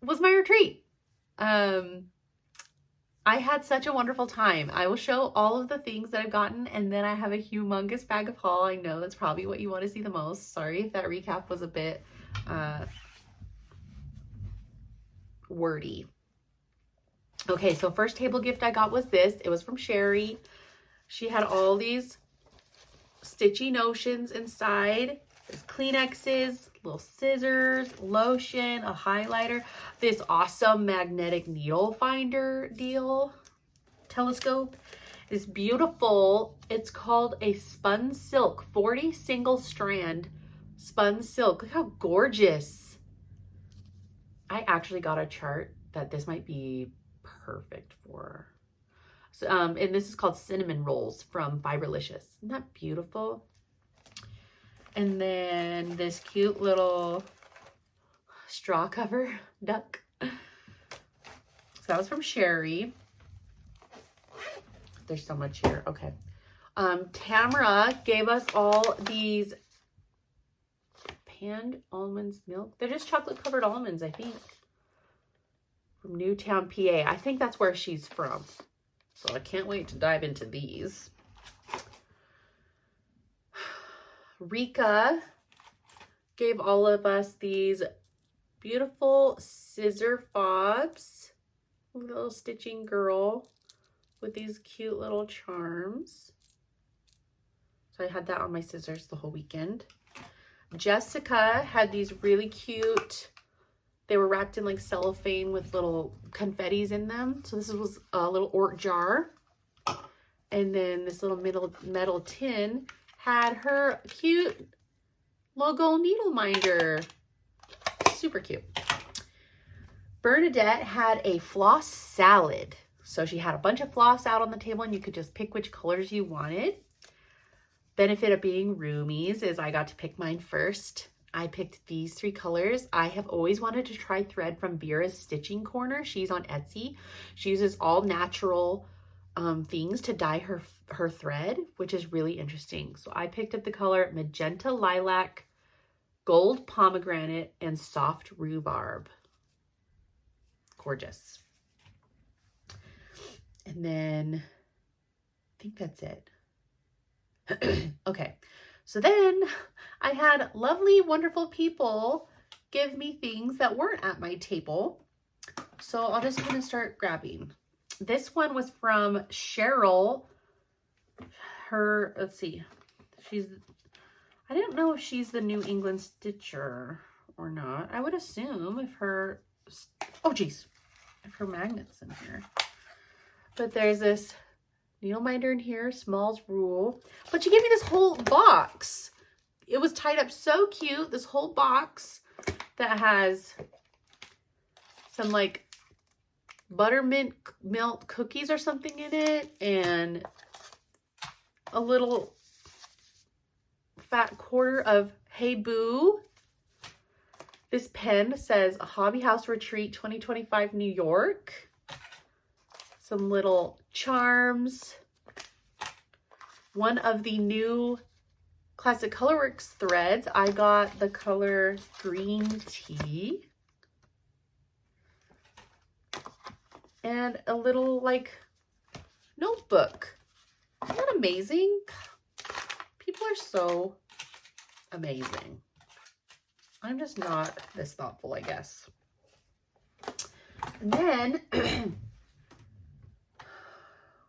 was my retreat. I had such a wonderful time. I will show all of the things that I've gotten, and then I have a humongous bag of haul. I know that's probably what you want to see the most. Sorry if that recap was a bit wordy. Okay, so first table gift I got was this. It was from Sherry. She had all these stitchy notions inside. There's Kleenexes, little scissors, lotion, a highlighter, this awesome magnetic needle finder telescope. It's beautiful. It's called a spun silk, 40 single strand spun silk. Look how gorgeous. I actually got a chart that this might be perfect for. So, and this is called Cinnamon Rolls from Fiberlicious. Isn't that beautiful? And then this cute little straw cover duck. So that was from Sherry. There's so much here. Okay. Tamara gave us all these panned almonds milk. They're just chocolate covered almonds, I think. From Newtown, PA. I think that's where she's from. So I can't wait to dive into these. Rika gave all of us these beautiful scissor fobs. Little stitching girl with these cute little charms. So I had that on my scissors the whole weekend. Jessica had these really cute, they were wrapped in like cellophane with little confettis in them. So this was a little Ort jar. And then this little metal tin had her cute logo needle minder. Super cute. Bernadette had a floss salad. So she had a bunch of floss out on the table and you could just pick which colors you wanted. Benefit of being roomies is I got to pick mine first. I picked these 3 colors. I have always wanted to try thread from Vera's Stitching Corner. She's on Etsy. She uses all natural things to dye her thread, which is really interesting. So I picked up the color Magenta Lilac, Gold Pomegranate, and Soft Rhubarb. Gorgeous. And then I think that's it. Okay, so then I had lovely, wonderful people give me things that weren't at my table. So I'll just kind of start grabbing. This one was from Cheryl. Let's see, I don't know if she's the New England Stitcher or not. I would assume if her, oh geez, if her magnet's in here. But there's this needle minder in here, Small's Rule. But she gave me this whole box. It was tied up so cute. This whole box that has some like buttermint milk cookies or something in it. And a little fat quarter of Hey Boo. This pen says Hobby House Retreat 2025 New York. Some little charms. One of the new Classic Colorworks threads, I got the color Green Tea. And a little like notebook. Isn't that amazing? People are so amazing. I'm just not this thoughtful, I guess. And then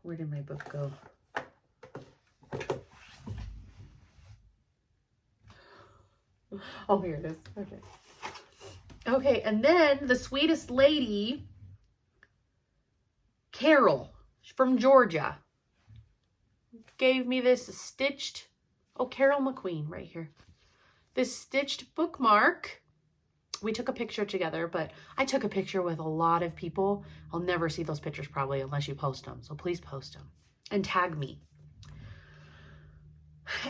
where did my book go? Oh, here it is. Okay. Okay, and then the sweetest lady, Carol from Georgia, gave me this stitched, oh, Carol McQueen right here. This stitched bookmark. We took a picture together, but I took a picture with a lot of people. I'll never see those pictures probably unless you post them. So please post them and tag me.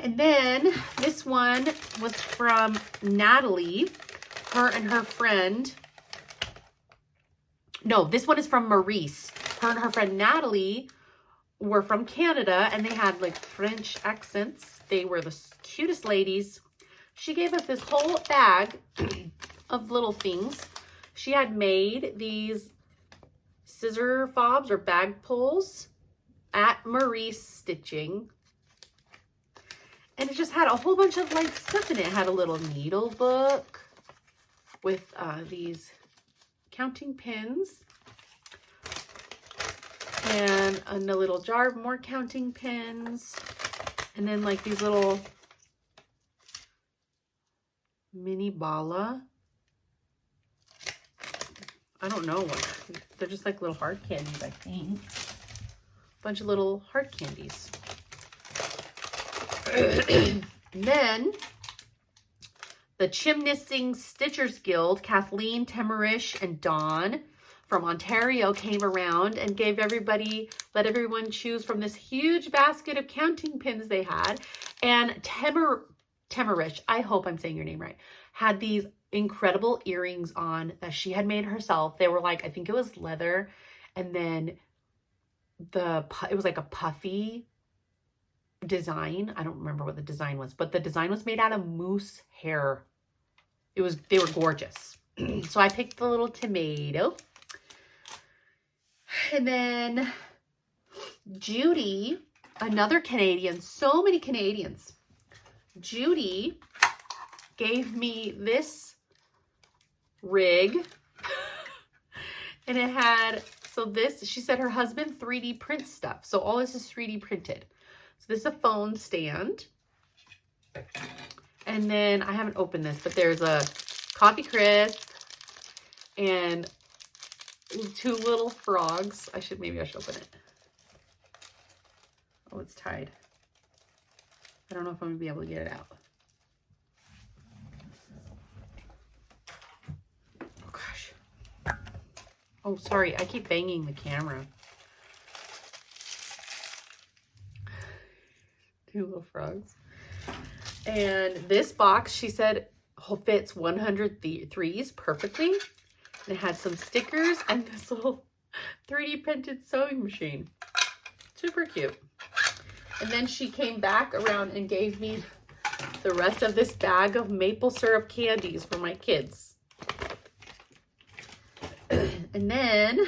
And then this one was from Natalie, her and her friend. No, this one is from Maurice. Her and her friend Natalie were from Canada and they had like French accents. They were the cutest ladies. She gave us this whole bag of little things. She had made these scissor fobs or bag pulls at Maurice Stitching. And it just had a whole bunch of like stuff in it. It had a little needle book with these counting pins. And a little jar of more counting pins. And then like these little mini bala. I don't know what. They're just like little hard candies, I think. Bunch of little hard candies. And then the Chimnissing Stitchers Guild, Kathleen, Temerish, and Dawn from Ontario came around and let everyone choose from this huge basket of counting pins they had. And Temerish, I hope I'm saying your name right, had these incredible earrings on that she had made herself. They were like, I think it was leather, and then it was like a puffy design. I don't remember what the design was, but the design was made out of moose hair. They were gorgeous. So I picked the little tomato. And then Judy, another Canadian, so many Canadians. Judy gave me this rig. And it had, she said her husband 3D prints stuff. So all this is 3D printed. So this is a phone stand. And then I haven't opened this, but there's a coffee crisp and 2 little frogs. Maybe I should open it. Oh, it's tied. I don't know if I'm gonna be able to get it out. Oh gosh. Oh, sorry. I keep banging the camera. 2 little frogs. And this box, she said, fits 103s perfectly. And it had some stickers and this little 3D printed sewing machine. Super cute. And then she came back around and gave me the rest of this bag of maple syrup candies for my kids. And then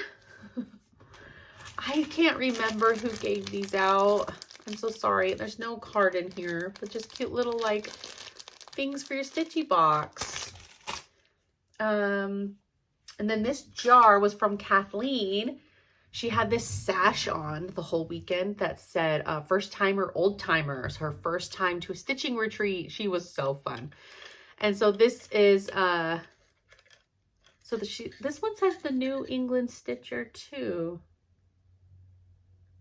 I can't remember who gave these out. I'm so sorry. There's no card in here, but just cute little like things for your stitchy box. And then this jar was from Kathleen. She had this sash on the whole weekend that said first timer, old timers, her first time to a stitching retreat. She was so fun. And so this is, this one says the New England Stitcher too.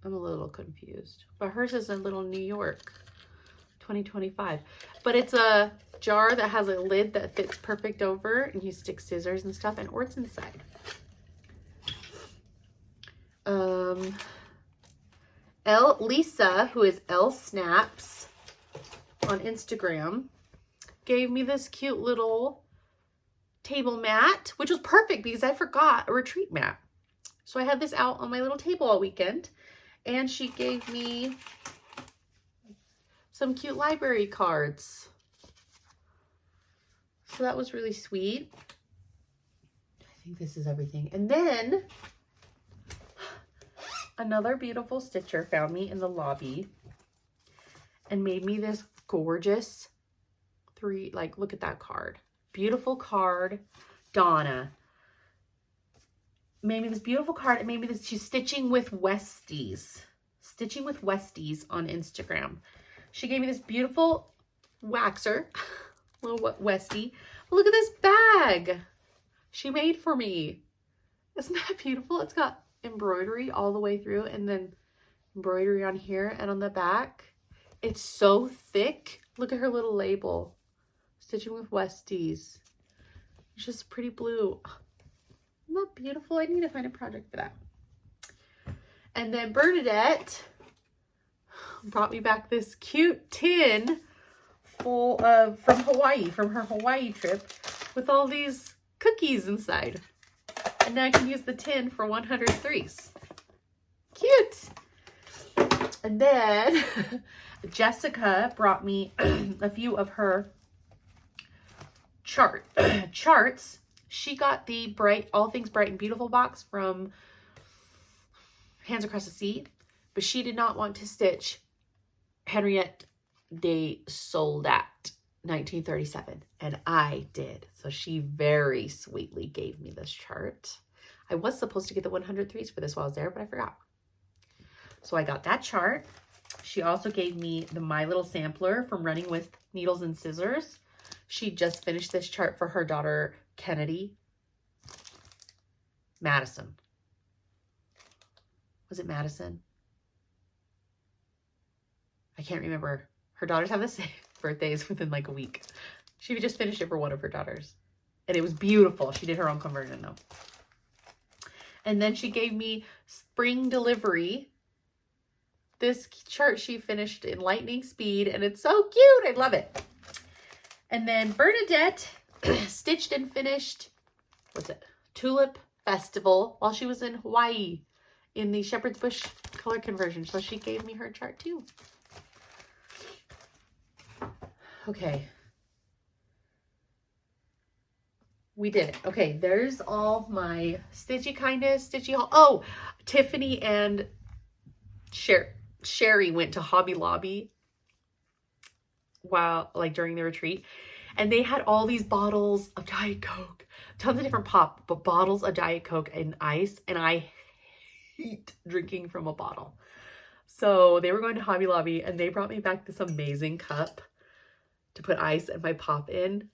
I'm a little confused, but hers is a little New York 2025. But it's a jar that has a lid that fits perfect over, and you stick scissors and stuff, or it's inside. Lisa, who is L Snaps on Instagram, gave me this cute little table mat, which was perfect because I forgot a retreat mat. So I had this out on my little table all weekend. And she gave me some cute library cards. So that was really sweet. I think this is everything. And then another beautiful stitcher found me in the lobby and made me this gorgeous look at that card. Beautiful card. Donna made me this beautiful card. And made me this. She's stitching with Westies. Stitching with Westies on Instagram. She gave me this beautiful waxer. Little Westie. Look at this bag she made for me. Isn't that beautiful? It's got embroidery all the way through, and then embroidery on here and on the back. It's so thick. Look at her little label. Stitching with Westies. It's just pretty blue. Isn't that beautiful? I need to find a project for that. And then Bernadette brought me back this cute tin full of, from her Hawaii trip, with all these cookies inside. And now I can use the tin for 103s. Cute. And then Jessica brought me a few of her charts. She got the All Things Bright and Beautiful box from Hands Across the Sea, but she did not want to stitch Henriette de Soldat 1937, and I did. So she very sweetly gave me this chart. I was supposed to get the 103s for this while I was there, but I forgot. So I got that chart. She also gave me the My Little Sampler from Running with Needles and Scissors. She just finished this chart for her daughter, Kennedy Madison. Was it Madison? I can't remember. Her daughters have the same birthdays within like a week. She just finished it for one of her daughters. And it was beautiful. She did her own conversion though. And then she gave me Spring Delivery. This chart she finished in lightning speed, and it's so cute. I love it. And then Bernadette stitched and finished, what's it? Tulip Festival while she was in Hawaii in the Shepherd's Bush color conversion. So she gave me her chart too. Okay. We did it. Okay, there's all my stitchy kindness, stitchy haul. Oh, Tiffany and Sherry went to Hobby Lobby while like during the retreat, and they had all these bottles of Diet Coke, tons of different pop, but bottles of Diet Coke and ice, and I hate drinking from a bottle. So they were going to Hobby Lobby, and they brought me back this amazing cup to put ice and my pop in,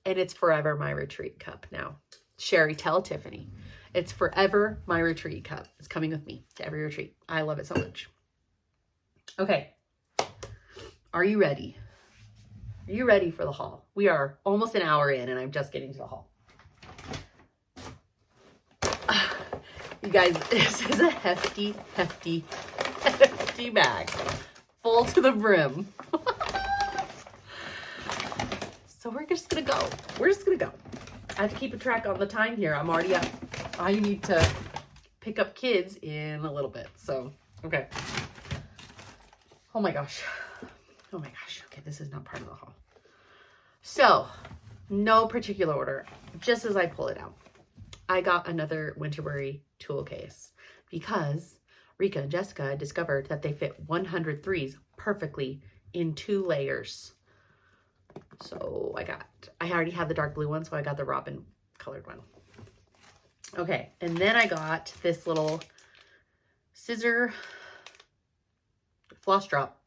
and it's forever my retreat cup now. Sherry, tell Tiffany. It's forever my retreat cup. It's coming with me to every retreat. I love it so much. Okay. Are you ready? Are you ready for the haul? We are almost an hour in and I'm just getting to the haul. You guys, this is a hefty bag. Full to the brim. So we're just gonna go. We're just gonna go. I have to keep a track on the time here. I'm already up. I need to pick up kids in a little bit. So, okay. Oh my gosh. Oh my gosh. Okay, this is not part of the haul. So, no particular order. Just as I pull it out, I got another Winterberry tool case because Rika and Jessica discovered that they fit 100 threes perfectly in 2 layers. So I already had the dark blue one, so I got the robin colored one. Okay, and then I got this little scissor floss drop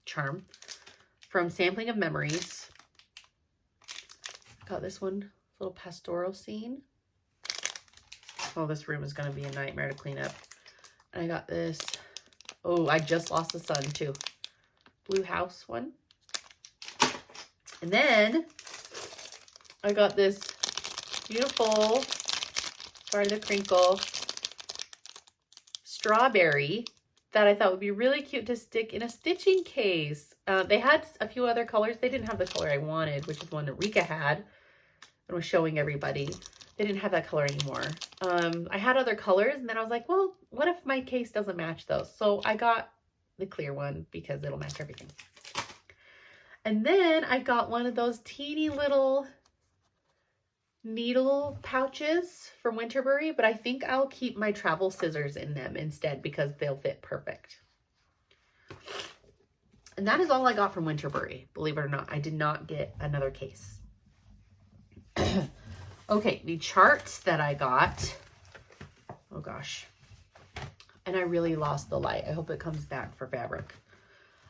charm from Sampling of Memories. Got this one, little pastoral scene. Oh, this room is going to be a nightmare to clean up. And I got this, oh, I just lost the sun too. Blue house one. And then I got this beautiful, sorry the crinkle, strawberry that I thought would be really cute to stick in a stitching case. They had a few other colors. They didn't have the color I wanted, which is one that Rika had and was showing everybody. They didn't have that color anymore. I had other colors, and then I was like, well, what if my case doesn't match those? So I got the clear one because it'll match everything. And then I got one of those teeny little needle pouches from Winterberry, but I think I'll keep my travel scissors in them instead because they'll fit perfect. And that is all I got from Winterberry, believe it or not. I did not get another case. Okay, the charts that I got. Oh gosh. And I really lost the light. I hope it comes back for fabric.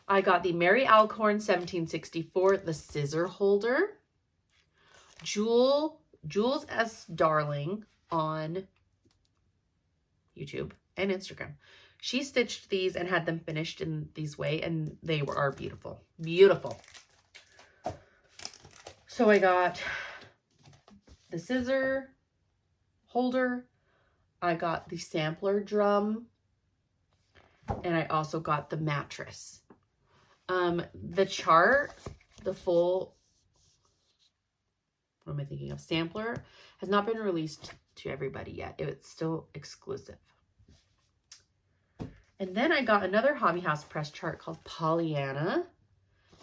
I got the Mary Alcorn 1764, the scissor holder. Jules S. Darling on YouTube and Instagram. She stitched these and had them finished in these way, and they are beautiful. Beautiful. So I got the scissor holder. I got the sampler drum. And I also got the mattress. The chart, the full, what am I thinking of? Sampler has not been released to everybody yet. It's still exclusive. And then I got another Hobby House press chart called Pollyanna.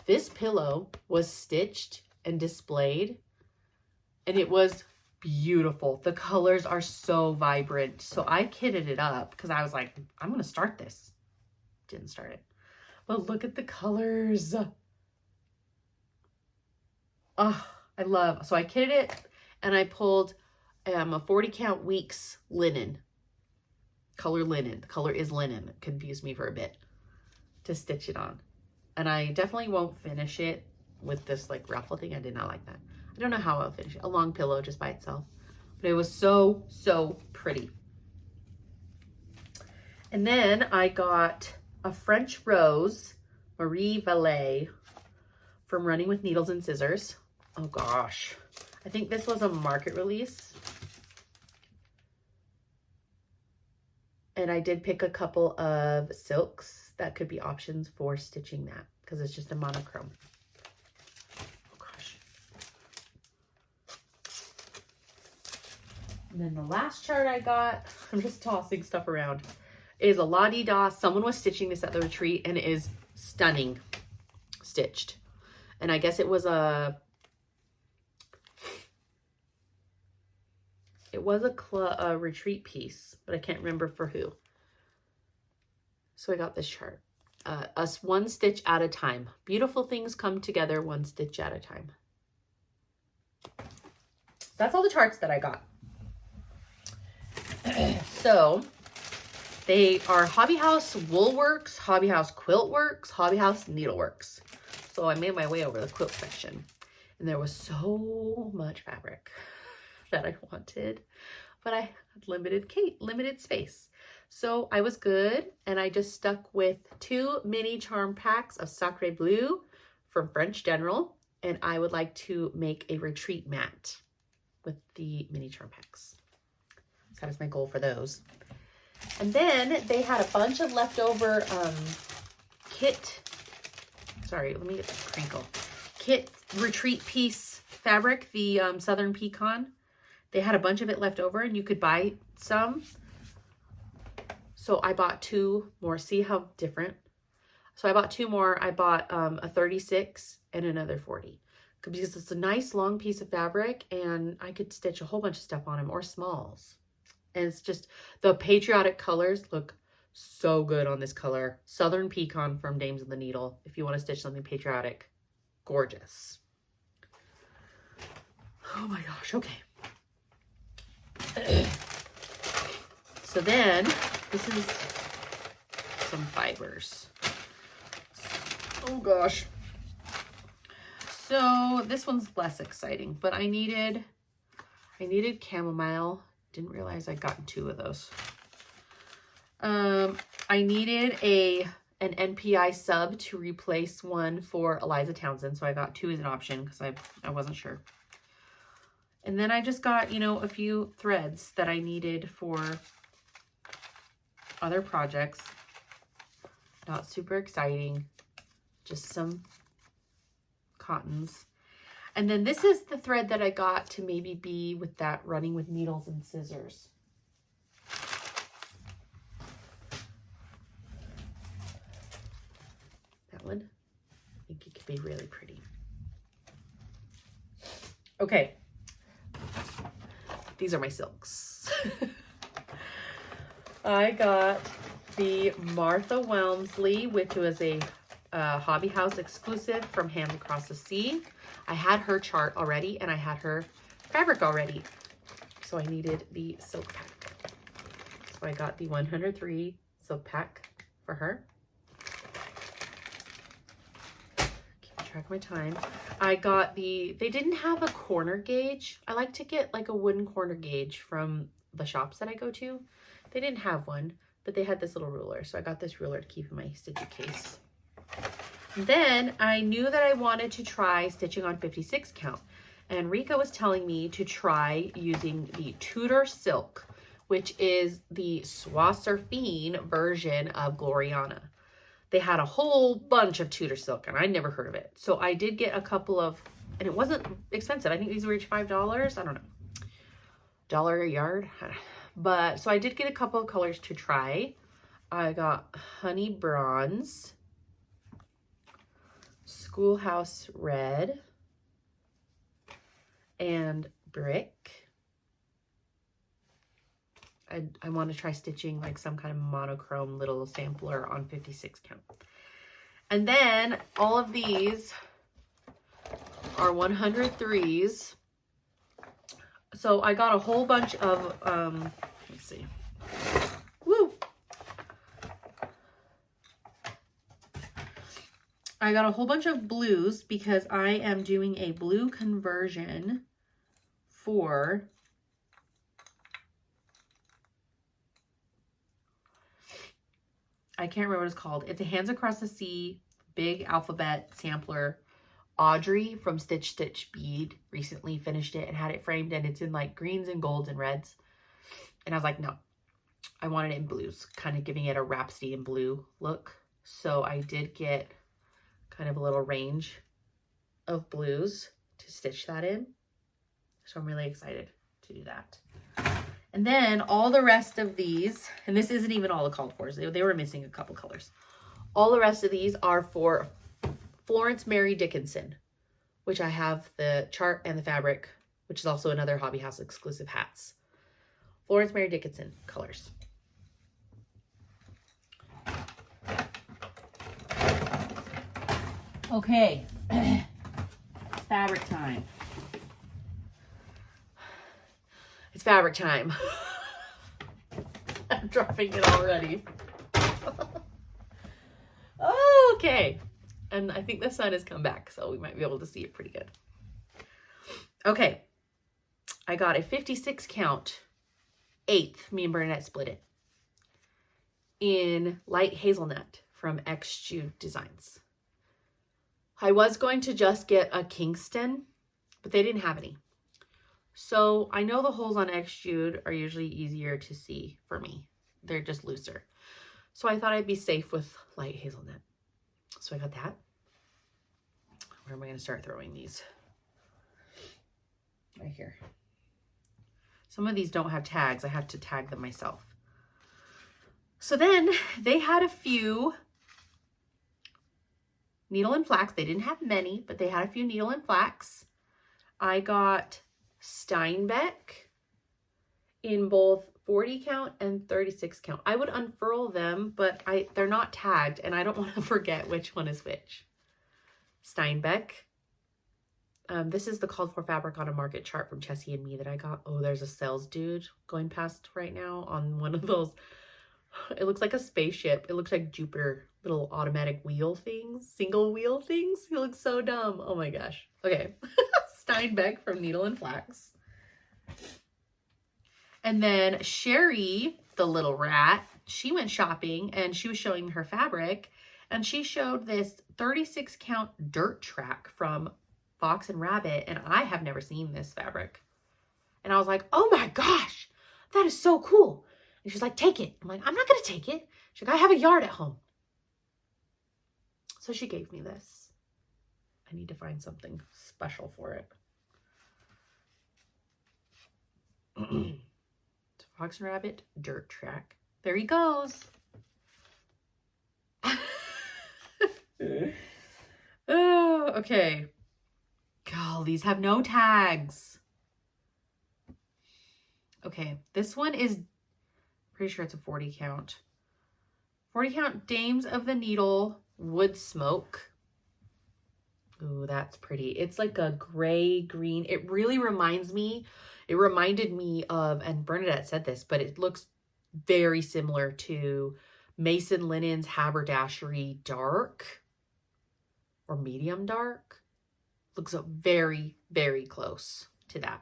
This pillow was stitched and displayed, and it was beautiful. The colors are so vibrant. So I kitted it up because I was like, I'm going to start this. Didn't start it. But look at the colors. Oh, I love. So I kitted it and I pulled a 40 count weeks linen. color linen. The color is linen. It confused me for a bit to stitch it on. And I definitely won't finish it with this like ruffle thing. I did not like that. I don't know how I'll finish it. A long pillow just by itself. But it was so, so pretty. And then I got a French Rose Marie Valet from Running with Needles and Scissors. Oh gosh. I think this was a market release. And I did pick a couple of silks that could be options for stitching that because it's just a monochrome. Oh gosh. And then the last chart I got, I'm just tossing stuff around, is a La Di Da. Someone was stitching this at the retreat and it is stunning stitched. And I guess it was a retreat piece, but I can't remember for who. So I got this chart. Us one stitch at a time. Beautiful things come together one stitch at a time. That's all the charts that I got. So they are Hobby House Woolworks, Hobby House Quilt Works, Hobby House Needleworks. So I made my way over the quilt section and there was so much fabric that I wanted, but I had limited space. So I was good and I just stuck with 2 mini charm packs of Sacre Bleu from French General, and I would like to make a retreat mat with the mini charm packs. So that is my goal for those. And then they had a bunch of leftover kit retreat piece fabric, the Southern Pecan. They had a bunch of it left over and you could buy some. So I bought 2 more. See how different? So I bought 2 more. I bought a 36 and another 40 because it's a nice long piece of fabric and I could stitch a whole bunch of stuff on them, or smalls. And it's just, the patriotic colors look so good on this color. Southern Pecan from Dames of the Needle. If you want to stitch something patriotic, gorgeous. Oh my gosh, okay. So then, this is some fibers. Oh gosh. So this one's less exciting, but I needed chamomile. Didn't realize I'd gotten 2 of those. I needed an NPI sub to replace one for Eliza Townsend, so I got 2 as an option because I wasn't sure. And then I just got, you know, a few threads that I needed for other projects. Not super exciting, just some cottons. And then this is the thread that I got to maybe be with that Running with Needles and Scissors. That one, I think it could be really pretty. Okay. These are my silks. I got the Martha Welmsley, which was a Hobby House exclusive from Hands Across the Sea. I had her chart already and I had her fabric already. So I needed the silk pack. So I got the 103 silk pack for her. Keep track of my time. I got they didn't have a corner gauge. I like to get like a wooden corner gauge from the shops that I go to. They didn't have one, but they had this little ruler. So I got this ruler to keep in my stitchy case. Then I knew that I wanted to try stitching on 56 count. And Rika was telling me to try using the Tudor Silk, which is the Soie Surfine version of Gloriana. They had a whole bunch of Tudor Silk and I'd never heard of it. So I did get a couple of, and it wasn't expensive. I think these were each $5. I don't know. $1 a yard. But so I did get a couple of colors to try. I got Honey Bronze, Schoolhouse Red, and Brick. I want to try stitching like some kind of monochrome little sampler on 56 count. And then all of these are 103s. So I got a whole bunch of, let's see. Woo! I got a whole bunch of blues because I am doing a blue conversion for I can't remember what it's called. It's a Hands Across the Sea big alphabet sampler. Audrey from Stitch Stitch Bead recently finished it and had it framed, and it's in like greens and golds and reds. And I was like, no, I wanted it in blues, kind of giving it a Rhapsody in blue look. So I did get kind of a little range of blues to stitch that in. So I'm really excited to do that. And then all the rest of these, and this isn't even all the called fors, they were missing a couple colors. All the rest of these are for Florence Mary Dickinson, which I have the chart and the fabric, which is also another Hobby House exclusive hats. Florence Mary Dickinson colors. Okay, fabric time. It's fabric time. I'm dropping it already. Okay. And I think the sun has come back, so we might be able to see it pretty good. Okay. I got a 56 count, 8th. Me and Bernadette split it. In light hazelnut from X Jude Designs. I was going to just get a Kingston, but they didn't have any. So I know the holes on X Jude are usually easier to see for me. They're just looser. So I thought I'd be safe with light hazelnut. So I got that. Where am I going to start throwing these? Right here. Some of these don't have tags. I have to tag them myself. So then they had a few needle and flax. They didn't have many, but they had a few needle and flax. I got Steinbeck in both 40 count and 36 count. I would unfurl them, but they're not tagged, and I don't want to forget which one is which. Steinbeck. This is the called for fabric on a market chart from Chessie and Me that I got. Oh, there's a sales dude going past right now on one of those. It looks like a spaceship. It looks like Jupiter, little automatic wheel things, single wheel things. He looks so dumb. Oh my gosh. Okay. Steinbeck from Needle and Flax. And then Sherry, the little rat, she went shopping and she was showing her fabric, and she showed this 36 count dirt track from Fox and Rabbit, and I have never seen this fabric. And I was like, oh my gosh, that is so cool. And she's like, take it. I'm like, I'm not going to take it. She's like, I have a yard at home. So she gave me this. I need to find something special for it. Fox and Rabbit dirt track. There he goes. Oh, okay. God, these have no tags. Okay, this one is pretty sure it's a 40 count. 40 count Dames of the Needle Wood Smoke. Ooh, that's pretty. It's like a gray green. It really reminds me, it reminded me of, and Bernadette said this, but it looks very similar to Mason Linen's Haberdashery Dark or Medium Dark. Looks very, very close to that.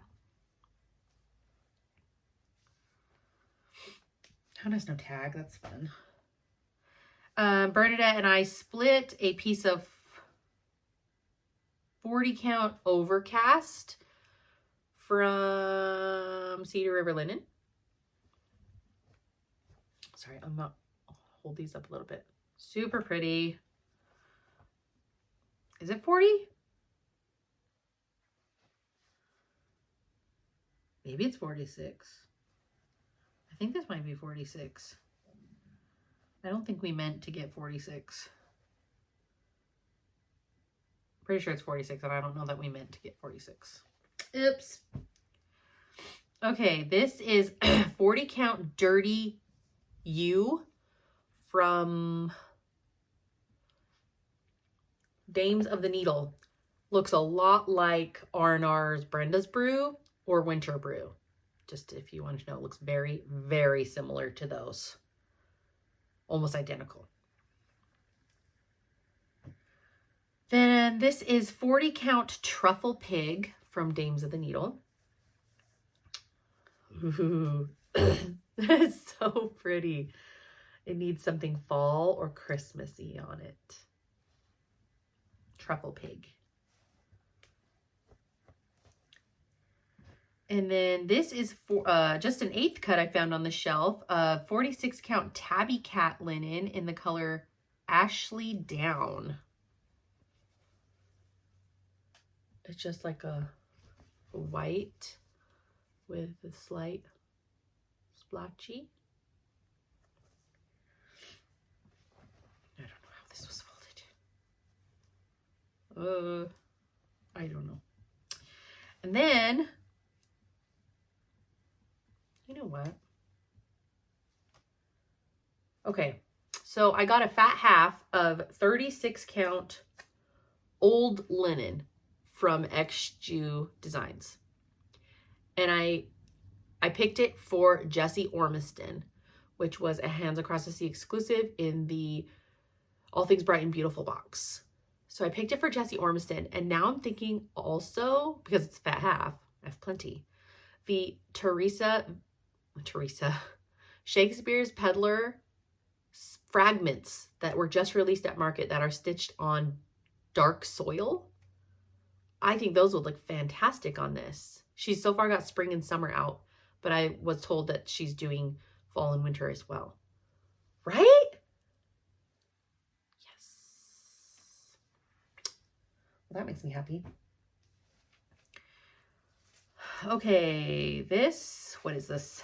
How does no tag? That's fun. Bernadette and I split a piece of 40 count Overcast from Cedar River Linen. Sorry, I'm not, I'll hold these up a little bit. Super pretty. Is it 40? Maybe it's 46. I think this might be 46. I don't think we meant to get 46. Pretty sure it's 46, and I don't know that we meant to get 46. Oops. Okay, this is 40 count Dirty You from Dames of the Needle. Looks a lot like R&R's Brenda's Brew or Winter Brew. Just if you want to know, it looks very, very similar to those. Almost identical. Then this is 40 count truffle pig from Dames of the Needle. Ooh, that's so pretty. It needs something fall or Christmassy on it. Truffle pig. And then this is for just an 1/8 cut I found on the shelf. 46 count tabby cat linen in the color Ashley Down. It's just like a white with a slight splotchy. I don't know how this was folded. I don't know. And then, you know what? Okay, so I got a fat half of 36 count old linen from XJU Designs. And I picked it for Jessie Ormiston, which was a Hands Across the Sea exclusive in the All Things Bright and Beautiful box. So I picked it for Jessie Ormiston, and now I'm thinking also, because it's fat half, I have plenty, the Teresa Shakespeare's Peddler fragments that were just released at market that are stitched on dark soil. I think those would look fantastic on this. She's so far got spring and summer out, but I was told that she's doing fall and winter as well. Right? Yes. Well, that makes me happy. Okay, what is this?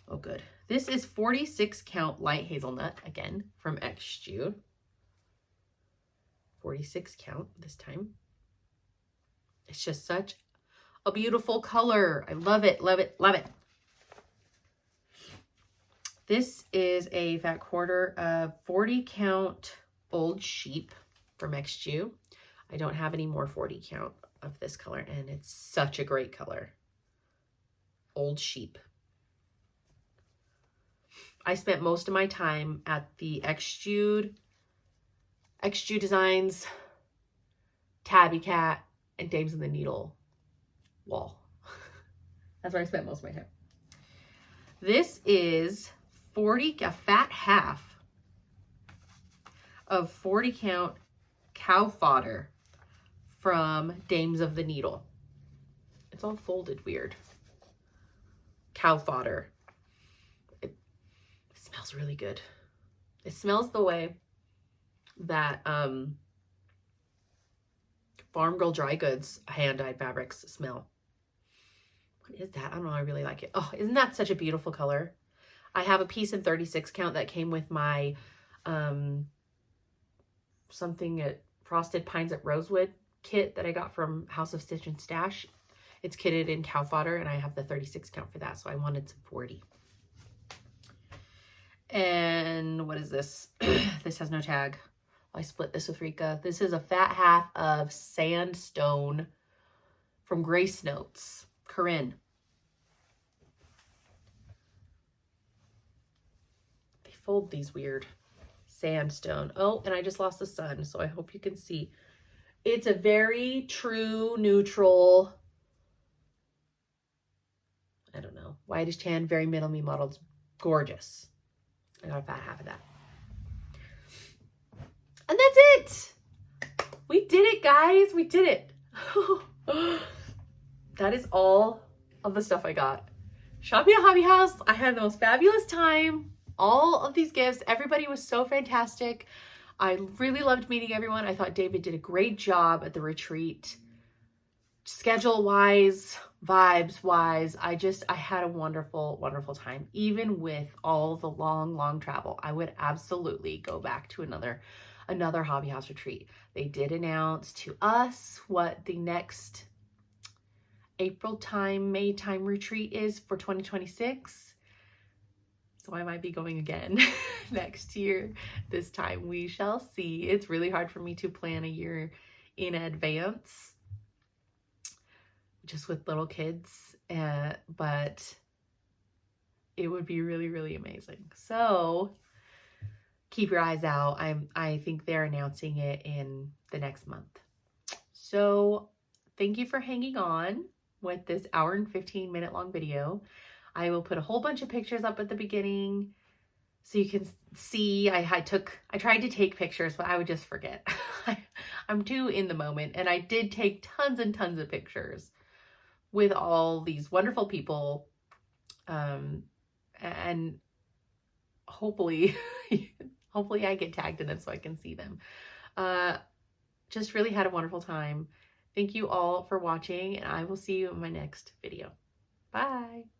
Oh, good. This is 46 count light hazelnut, again, from XJU. 46 count this time. It's just such a beautiful color. I love it, love it, love it. This is a fat quarter of 40 count old sheep from XJU. I don't have any more 40 count of this color, and it's such a great color. Old sheep. I spent most of my time at the XJU Designs, Tabby Cat, and Dames of the Needle wall. That's where I spent most of my time. This is a fat half of 40 count cow fodder from Dames of the Needle. It's all folded weird. Cow fodder. It smells really good. It smells the way that Farm Girl Dry Goods hand-dyed fabrics smell. What is that? I don't know. I really like it. Oh, isn't that such a beautiful color? I have a piece in 36 count that came with my something at Frosted Pines at Rosewood kit that I got from House of Stitch and Stash. It's kitted in cow fodder, and I have the 36 count for that, so I wanted some 40. And what is this? This has no tag. I split this with Rika. This is a fat half of Sandstone from Grace Notes. Corinne. They fold these weird. Sandstone. Oh, and I just lost the sun, so I hope you can see. It's a very true, neutral, I don't know, whitish tan, very middle me modeled. Gorgeous. I got a fat half of that. And that's it. We did it, guys. We did it. That is all of the stuff I got. Shopping at Hobby House. I had the most fabulous time. All of these gifts. Everybody was so fantastic. I really loved meeting everyone. I thought David did a great job at the retreat. Schedule-wise, vibes-wise, I had a wonderful, wonderful time. Even with all the long travel, I would absolutely go back to another Hobby House retreat. They did announce to us what the next April time, May time retreat is for 2026. So I might be going again next year. This time we shall see. It's really hard for me to plan a year in advance, just with little kids, but it would be really, really amazing. So keep your eyes out. I think they're announcing it in the next month. So thank you for hanging on with this hour and 15-minute long video. I will put a whole bunch of pictures up at the beginning so you can see. I tried to take pictures, but I would just forget. I'm too in the moment, and I did take tons and tons of pictures with all these wonderful people, and hopefully hopefully I get tagged in them so I can see them. Just really had a wonderful time. Thank you all for watching, and I will see you in my next video. Bye.